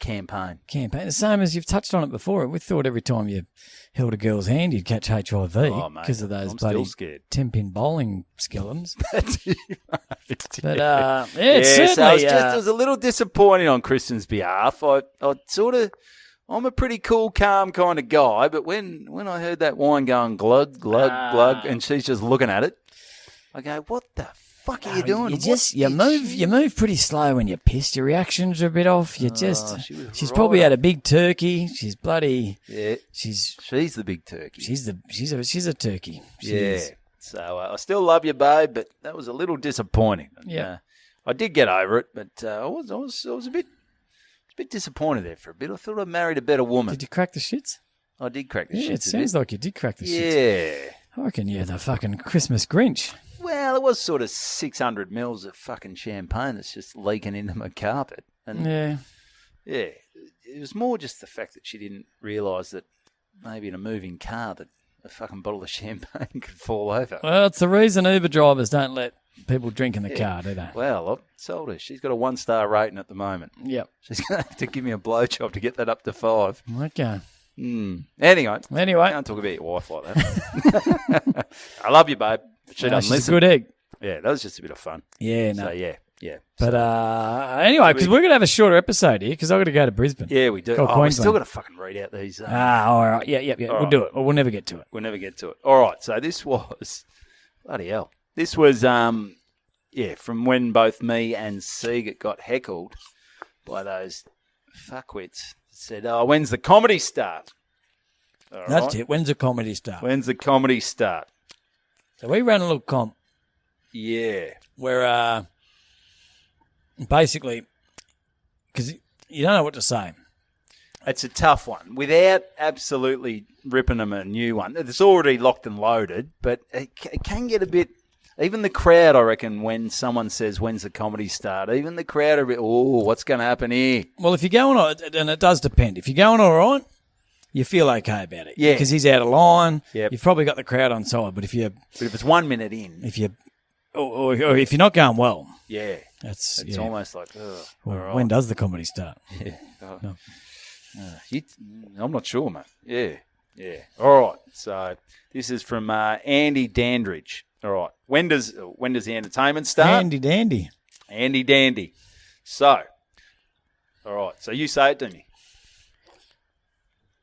S1: campaign.
S3: The same as you've touched on it before. We thought every time you held a girl's hand, you'd catch HIV because of those
S1: I'm
S3: bloody
S1: still scared.
S3: 10-pin bowling skeletons.
S1: That's it.
S3: But it's certainly.
S1: So it was a little disappointing on Kristen's behalf. I'm a pretty cool, calm kind of guy, but when I heard that wine going glug, glug, glug, and she's just looking at it, I go, what the fuck are you doing?
S3: You move pretty slow when you're pissed. Your reactions are a bit off. She's probably had a big turkey. She's bloody.
S1: Yeah.
S3: She's
S1: the big turkey.
S3: She's a turkey. She is.
S1: So I still love you, babe, but that was a little disappointing.
S3: Yeah.
S1: I did get over it, but I was a bit disappointed there for a bit. I thought I married a better woman.
S3: Did you crack the shits?
S1: I did crack the shits.
S3: Yeah, it sounds like you did crack the shits.
S1: Yeah.
S3: I reckon you're the fucking Christmas Grinch.
S1: Well, it was sort of 600 mils of fucking champagne that's just leaking into my carpet. And
S3: yeah,
S1: it was more just the fact that she didn't realise that maybe in a moving car that a fucking bottle of champagne could fall over.
S3: Well, it's the reason Uber drivers don't let people drink in the car, do they?
S1: Well, I've told her. She's got a 1-star rating at the moment.
S3: Yep.
S1: She's going to have to give me a blowjob to get that up to 5.
S3: Okay.
S1: Anyway.
S3: Can't
S1: talk about your wife like that. I love you, babe. But she doesn't
S3: she's
S1: listen.
S3: a good egg.
S1: Yeah, that was just a bit of fun.
S3: Yeah, no.
S1: So, yeah.
S3: But anyway, because we're going to have a shorter episode here because I've got to go to Brisbane.
S1: Yeah, we do.
S3: We
S1: still got to fucking read out these.
S3: All right. Yeah. We'll do it. Or we'll never get to it.
S1: We'll never get to it. All right. So this was, bloody hell. This was, from when both me and Siegert got heckled by those fuckwits. Said, when's the comedy start? All
S3: That's
S1: right.
S3: it. When's the comedy start?
S1: When's the comedy start?
S3: So we ran a little comp.
S1: Yeah.
S3: Where basically, because you don't know what to say.
S1: It's a tough one. Without absolutely ripping them a new one. It's already locked and loaded, but it can get a bit... Even the crowd, I reckon, when someone says, when's the comedy start, even the crowd are a bit, what's going to happen here?
S3: Well, if you're going on, and it does depend. If you're going all right, you feel okay about it.
S1: Yeah.
S3: Because he's out of line.
S1: Yep.
S3: You've probably got the crowd on side. But if
S1: it's 1 minute in...
S3: Or if you're not going well...
S1: Yeah.
S3: It's
S1: almost like,
S3: right. When does the comedy start?
S1: Yeah.
S3: No.
S1: I'm not sure, mate. Yeah. All right. So this is from Andy Dandridge. All right. When does the entertainment start?
S3: Andy Dandy.
S1: So, all right. So you say it to me.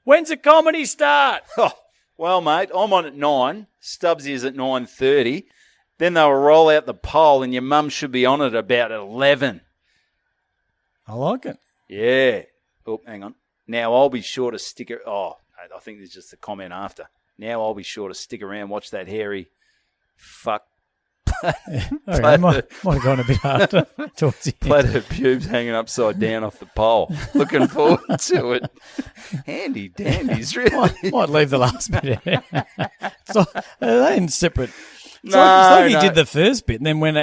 S3: When's the comedy start?
S1: Oh, well, mate, I'm on at 9. Stubbsy is at 9:30. Then they'll roll out the poll, and your mum should be on at about 11.
S3: I like it.
S1: Yeah. Oh, hang on. Now I'll be sure to stick it. Oh, I think there's just a comment after. Now I'll be sure to stick around, watch that hairy fuck.
S3: I might have gone a bit harder towards the end.
S1: Plait of pubes hanging upside down off the pole. Looking forward to it. Handy dandies, really.
S3: Might leave the last bit out. So, they ain't separate. It's
S1: No,
S3: like he
S1: no.
S3: did the first bit and then went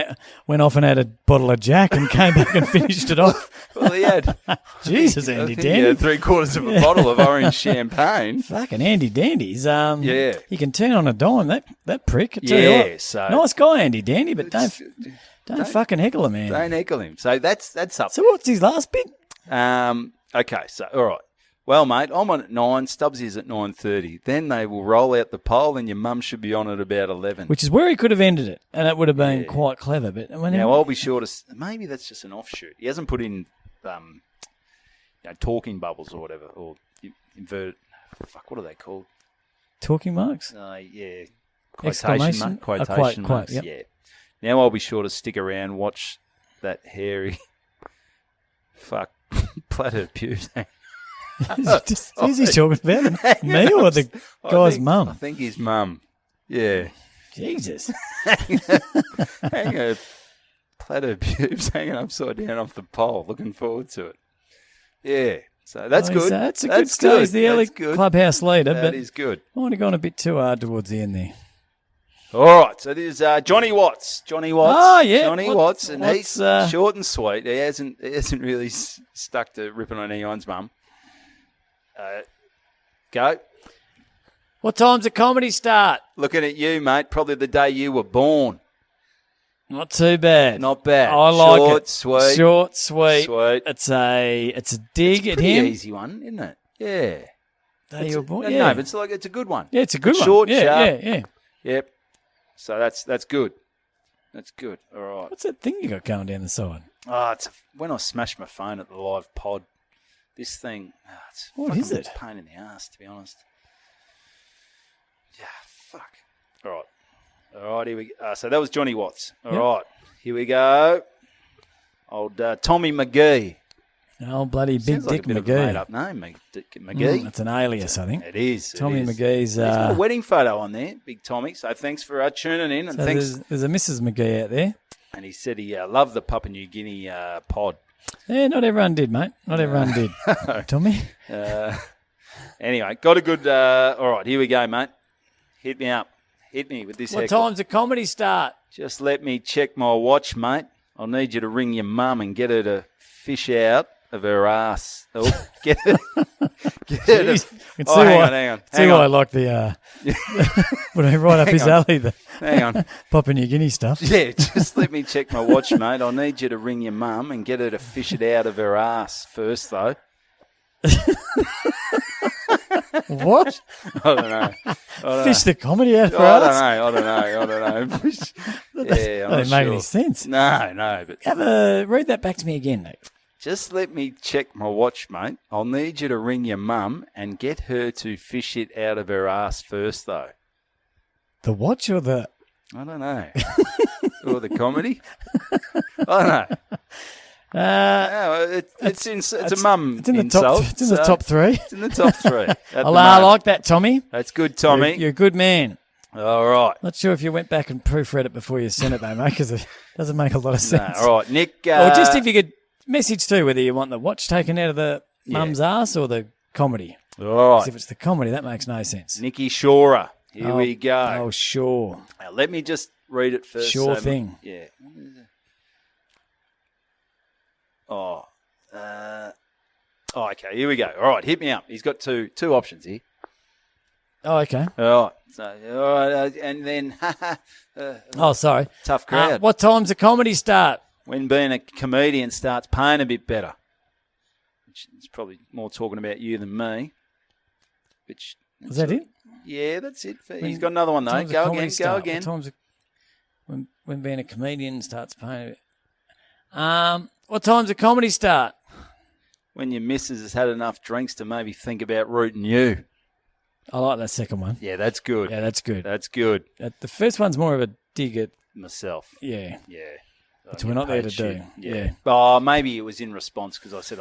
S3: off and had a bottle of Jack and came back and finished it off.
S1: Well, he had.
S3: Jesus,
S1: I
S3: Andy
S1: think he
S3: Dandy.
S1: had 3/4 of a bottle of orange champagne.
S3: Fucking Andy Dandies.
S1: Yeah.
S3: He can turn on a dime, that prick. I tell you what.
S1: So
S3: Nice guy, Andy Dandy, but don't fucking heckle him, man.
S1: don't heckle him. So that's up.
S3: So what's his last bit?
S1: Okay, so all right. Well, mate, I'm on at 9. Stubbs is at 9:30. Then they will roll out the poll, and your mum should be on at about 11.
S3: Which is where he could have ended it, and it would have been quite clever. But
S1: Now I'll be sure to. Maybe that's just an offshoot. He hasn't put in, talking bubbles or whatever, or inverted. Fuck, what are they called?
S3: talking marks.
S1: Yeah,
S3: Exclamation?
S1: quotation marks.
S3: Yep.
S1: Yeah. Now I'll be sure to stick around, watch that hairy plait of pubes.
S3: Who's he talking about? Me or the guy's
S1: I
S3: mum?
S1: think his mum. Yeah.
S3: Jesus.
S1: Hang a plait of pubes hanging upside down off the pole. Looking forward to it. Yeah. So that's good.
S3: That's a good start. He's the early clubhouse leader.
S1: That is good.
S3: I might have gone a bit too hard towards the end there.
S1: All right, so there's Johnny Watts.
S3: Oh, yeah.
S1: Johnny Watts, and
S3: what's,
S1: he's short and sweet. He hasn't really stuck to ripping on anyone's mum. Go.
S3: What time's the comedy start?
S1: Looking at you, mate. Probably the day you were born.
S3: Not too bad.
S1: Not bad.
S3: I like
S1: Short,
S3: it.
S1: sweet.
S3: Short, sweet.
S1: Sweet.
S3: It's a dig
S1: It's a
S3: at
S1: pretty
S3: him.
S1: easy one, isn't it? Yeah.
S3: There you go.
S1: No,
S3: Yeah.
S1: but it's a good one.
S3: Yeah, it's a good
S1: It's
S3: one.
S1: short,
S3: yeah,
S1: sharp.
S3: yeah.
S1: Yep. So that's good. That's good. All right.
S3: What's that thing you got going down the side?
S1: Oh, when I smashed my phone at the live pod, this thing, it's
S3: What is
S1: fucking
S3: it?
S1: pain in the ass, to be honest. Yeah, fuck. All right, here we go. So that was Johnny Watts. All right, here we go. Old Tommy McGee.
S3: Oh, bloody Big
S1: Sounds like
S3: Dick
S1: a bit of a
S3: McGee.
S1: made-up name, Dick McGee.
S3: It's an alias, I think.
S1: It is.
S3: Tommy
S1: it is.
S3: McGee's.
S1: He's got a wedding photo on there, Big Tommy. So thanks for tuning in, and
S3: So
S1: thanks.
S3: there's a Mrs. McGee out there.
S1: And he said he loved the Papua New Guinea pod.
S3: Yeah, not everyone did, mate. Not everyone did. Tommy?
S1: Anyway, got a good. All right, here we go, mate. Hit me up. Hit me with this.
S3: What
S1: heckle.
S3: time's the comedy start?
S1: Just let me check my watch, mate. I'll need you to ring your mum and get her to fish out of her ass. Oh, get her. Get her to,
S3: Jeez. You can see
S1: hang on.
S3: See why I like the. Would I right up his
S1: on.
S3: alley, the
S1: Hang on.
S3: Papua New Guinea stuff.
S1: Yeah, just let me check my watch, mate. I'll need you to ring your mum and get her to fish it out of her ass first, though.
S3: What?
S1: I don't know.
S3: Fish the comedy out for
S1: I
S3: us?
S1: don't know. Yeah, I'm
S3: That doesn't
S1: not
S3: make
S1: sure.
S3: any sense.
S1: No, but
S3: Read that back to me again, mate.
S1: just let me check my watch, mate. I'll need you to ring your mum and get her to fish it out of her ass first, though.
S3: The watch or the...
S1: I don't know. Or the comedy? I don't know. No, it's a mum
S3: It's in the
S1: insult.
S3: top. It's in the top three.
S1: It's in the top three. at the
S3: I
S1: moment.
S3: like that, Tommy.
S1: That's good, Tommy.
S3: You're a good man.
S1: All right.
S3: Not sure if you went back and proofread it before you sent it, though, mate, because it doesn't make a lot of
S1: No,
S3: sense.
S1: all right, Nick.
S3: Or just if you could message too whether you want the watch taken out of the
S1: Yeah.
S3: mum's ass or the comedy.
S1: All
S3: 'Cause
S1: right,
S3: if it's the comedy, that makes no sense.
S1: Nicky Shorer. Here we go.
S3: Oh, sure.
S1: Now, let me just read it first.
S3: Sure thing.
S1: Yeah. Oh. Okay. Here we go. All right. Hit me up. He's got two options here.
S3: Oh, okay.
S1: All right. So, all right, and then
S3: Oh, sorry.
S1: tough crowd.
S3: What time's the comedy start?
S1: When being a comedian starts paying a bit better. Which is probably more talking about you than me.
S3: Was that it?
S1: Yeah, that's it. He's got another one though.
S3: Time's the
S1: Go
S3: comedy
S1: again.
S3: start?
S1: Go again.
S3: What time's when being a comedian starts paying a bit? What time's the comedy start?
S1: When your missus has had enough drinks to maybe think about rooting you.
S3: I like that second one.
S1: Yeah, that's good.
S3: Yeah, that's good.
S1: That's good.
S3: The first one's more of a dig at,
S1: Myself.
S3: yeah.
S1: Yeah.
S3: Which we're not there to do.
S1: Yeah. Oh, maybe it was in response because I said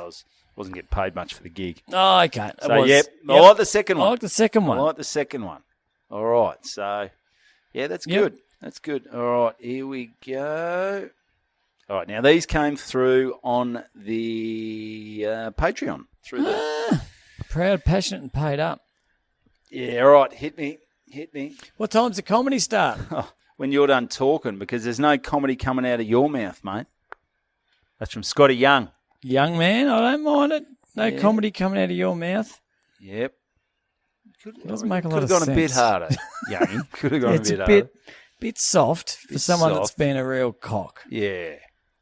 S1: wasn't getting paid much for the gig.
S3: Oh, okay. It
S1: So,
S3: was.
S1: yep. I like the second
S3: I
S1: one.
S3: like the second one.
S1: I like the second one. All right. So, yeah, that's
S3: Yep.
S1: good. That's good. All right. Here we go. All right. Now, these came through on the Patreon. Through the
S3: Proud, passionate, and paid up.
S1: Yeah, all right. Hit me.
S3: What time's the comedy start?
S1: Oh, when you're done talking, because there's no comedy coming out of your mouth, mate. That's from Scotty Young.
S3: Young man, I don't mind it. No
S1: Yeah.
S3: comedy coming out of your mouth.
S1: Yep.
S3: Doesn't make a lot of
S1: Could have gone a bit
S3: sense.
S1: harder, Young. Could have gone
S3: It's
S1: a bit
S3: a
S1: harder.
S3: bit soft for
S1: Bit
S3: someone that's
S1: soft.
S3: been a real cock.
S1: Yeah.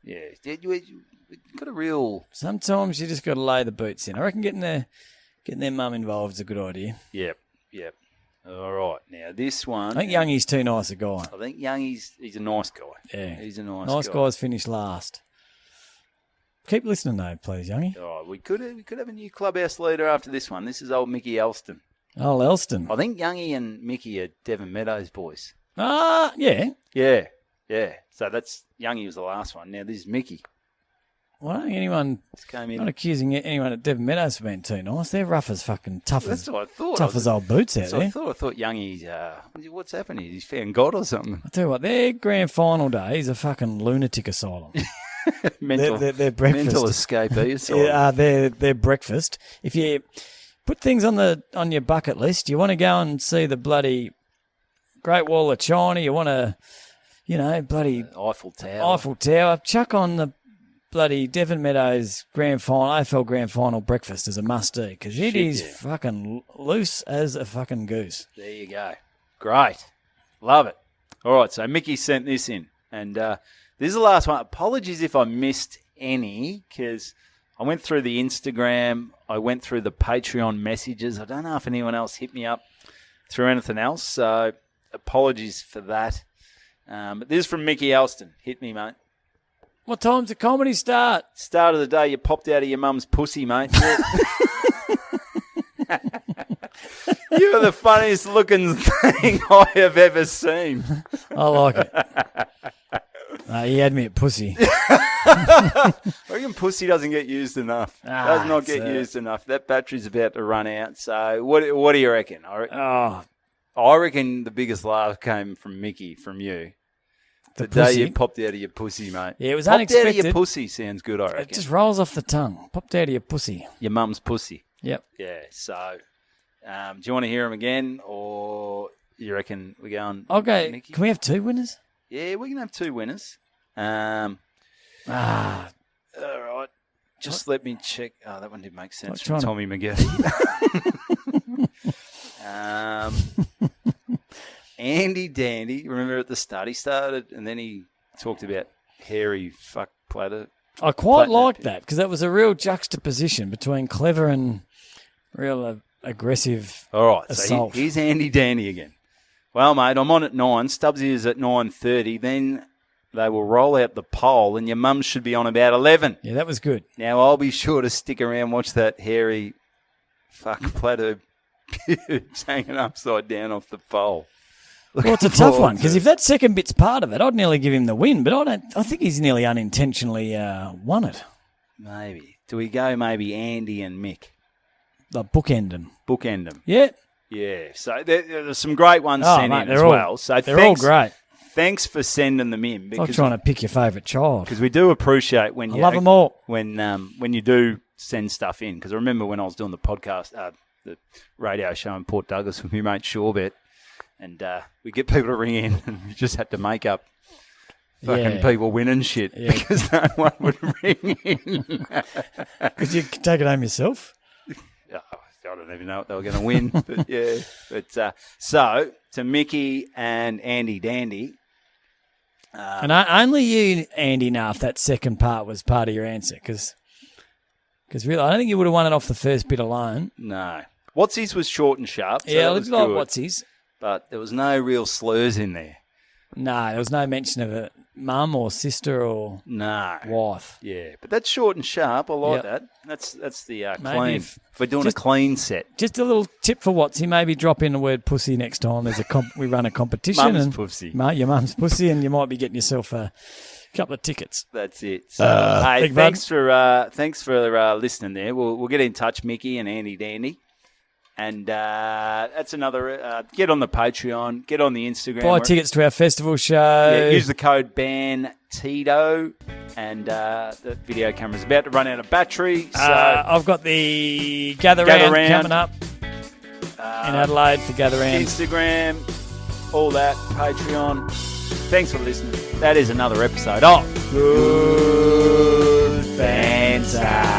S1: You got a real...
S3: Sometimes you just got to lay the boots in. I reckon getting their mum involved is a good idea.
S1: Yep. All right. Now, this one...
S3: I think Youngie's too nice a guy.
S1: I think Young, he's a nice guy.
S3: Yeah.
S1: He's a nice
S3: Nice
S1: guy.
S3: guys finish last. Keep listening though, please, Youngie.
S1: All right, we could have a new clubhouse leader after this one. This is old Mickey Elston.
S3: Oh, Elston.
S1: I think Youngie and Mickey are Devon Meadows boys.
S3: Yeah.
S1: Yeah. So that's Youngie was the last one. Now this is Mickey.
S3: Well, I don't think anyone...
S1: Just came in.
S3: Not accusing anyone at Devon Meadows for being too nice. They're rough as fucking tough
S1: That's
S3: as
S1: what I thought.
S3: tough as old boots out
S1: So I
S3: there.
S1: thought Youngie's. What's happening? He's found God or something.
S3: I tell you what, their grand final day is a fucking lunatic asylum.
S1: mental,
S3: their breakfast.
S1: mental escapee. Asylum.
S3: Yeah, their breakfast. If you put things on your bucket list, you want to go and see the bloody Great Wall of China. You want to, bloody
S1: Eiffel Tower.
S3: Eiffel Tower. Chuck on the bloody Devon Meadows grand final, AFL grand final breakfast as a must-do because it is fucking loose as a fucking goose.
S1: There you go. Great. Love it. All right, so Mickey sent this in. And this is the last one. Apologies if I missed any, because I went through the Instagram. I went through the Patreon messages. I don't know if anyone else hit me up through anything else, so apologies for that. But this is from Mickey Elston. Hit me, mate.
S3: What time's the comedy start?
S1: Start of the day, you popped out of your mum's pussy, mate. You're the funniest looking thing I have ever seen.
S3: I like it. He had me at pussy.
S1: I reckon pussy doesn't get used enough. Does not get
S3: it's,
S1: used enough. That battery's about to run out. So what do you reckon?
S3: Oh,
S1: I reckon the biggest laugh came from Mickey, from you. The day
S3: pussy?
S1: you popped out of your pussy, mate.
S3: Yeah, it was
S1: popped
S3: unexpected.
S1: Out of your pussy sounds good, I reckon.
S3: It just rolls off the tongue. Popped out of your pussy.
S1: Your mum's pussy.
S3: Yep.
S1: Yeah, so do you want to hear him again, or you reckon we're going
S3: Okay,
S1: Mickey?
S3: can we have 2 winners?
S1: Yeah, we can have 2 winners.
S3: Ah,
S1: All right. Just let me check. Oh, that one didn't make sense
S3: Not
S1: from
S3: trying
S1: Tommy McGee. Andy Dandy, remember at the start, he started and then he talked about hairy fuck platter.
S3: I quite
S1: Platinum
S3: liked
S1: pig.
S3: that because that was a real juxtaposition between clever and real aggressive
S1: All right,
S3: assault.
S1: so here's Andy Dandy again. Well, mate, I'm on at 9. Stubbsy is at 9:30. Then they will roll out the poll, and your mum should be on about 11.
S3: Yeah, that was good.
S1: Now, I'll be sure to stick around, watch that hairy fuck platter pubes hanging upside down off the pole.
S3: Well, it's a tough one because if that second bit's part of it, I'd nearly give him the win. But I think he's nearly unintentionally won it.
S1: Maybe. Do we go maybe Andy and Mick?
S3: Like bookend him.
S1: Bookend them.
S3: Yeah.
S1: Yeah. So there's some great ones
S3: Oh,
S1: sent
S3: mate,
S1: in
S3: they're
S1: as
S3: all-
S1: well. So
S3: They're all great.
S1: Thanks for sending them in,
S3: It's like
S1: because
S3: trying to pick your favourite child.
S1: we do appreciate when
S3: I
S1: you
S3: love them all.
S1: when you do send stuff in. Because I remember when I was doing the podcast, the radio show in Port Douglas with my mate Shorebet, and we get people to ring in, and we just had to make up fucking
S3: Yeah.
S1: people winning shit because no one would ring in.
S3: Could you take it home yourself?
S1: I don't even know what they were going to win, but yeah. But so to Mickey and Andy Dandy,
S3: And only you, Andy, know if that second part was part of your answer because really, I don't think you would have won it off the first bit alone.
S1: no. What's-his was short and sharp. So
S3: Yeah,
S1: that
S3: it
S1: was
S3: looked like
S1: good,
S3: what's his.
S1: but there was no real slurs in there.
S3: No, there was no mention of a mum or sister or
S1: No.
S3: wife.
S1: Yeah, but that's short and sharp. I like
S3: Yep.
S1: that. That's the
S3: Maybe
S1: clean.
S3: if-
S1: If we're doing
S3: just-
S1: a clean set.
S3: Just a little tip for Watsy, maybe drop in the word pussy next time. There's we run a competition.
S1: Mum's
S3: and
S1: pussy.
S3: Your mum's pussy, and you might be getting yourself a couple of tickets.
S1: That's it. So, hey,
S3: big
S1: thanks for listening there. We'll get in touch, Mickey and Andy Dandy. And that's another. Get on the Patreon. Get on the Instagram.
S3: Buy tickets to our festival show.
S1: Yeah, use the code BANTITO. And the video camera's about to run out of battery. So
S3: I've got the Gather
S1: Gather
S3: Round
S1: Round.
S3: coming up in Adelaide for Gather Round.
S1: Instagram, all that, Patreon. Thanks for listening. That is another episode of Good Banter.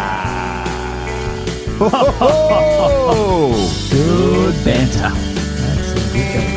S2: Oh, good banter.
S3: That's a good go.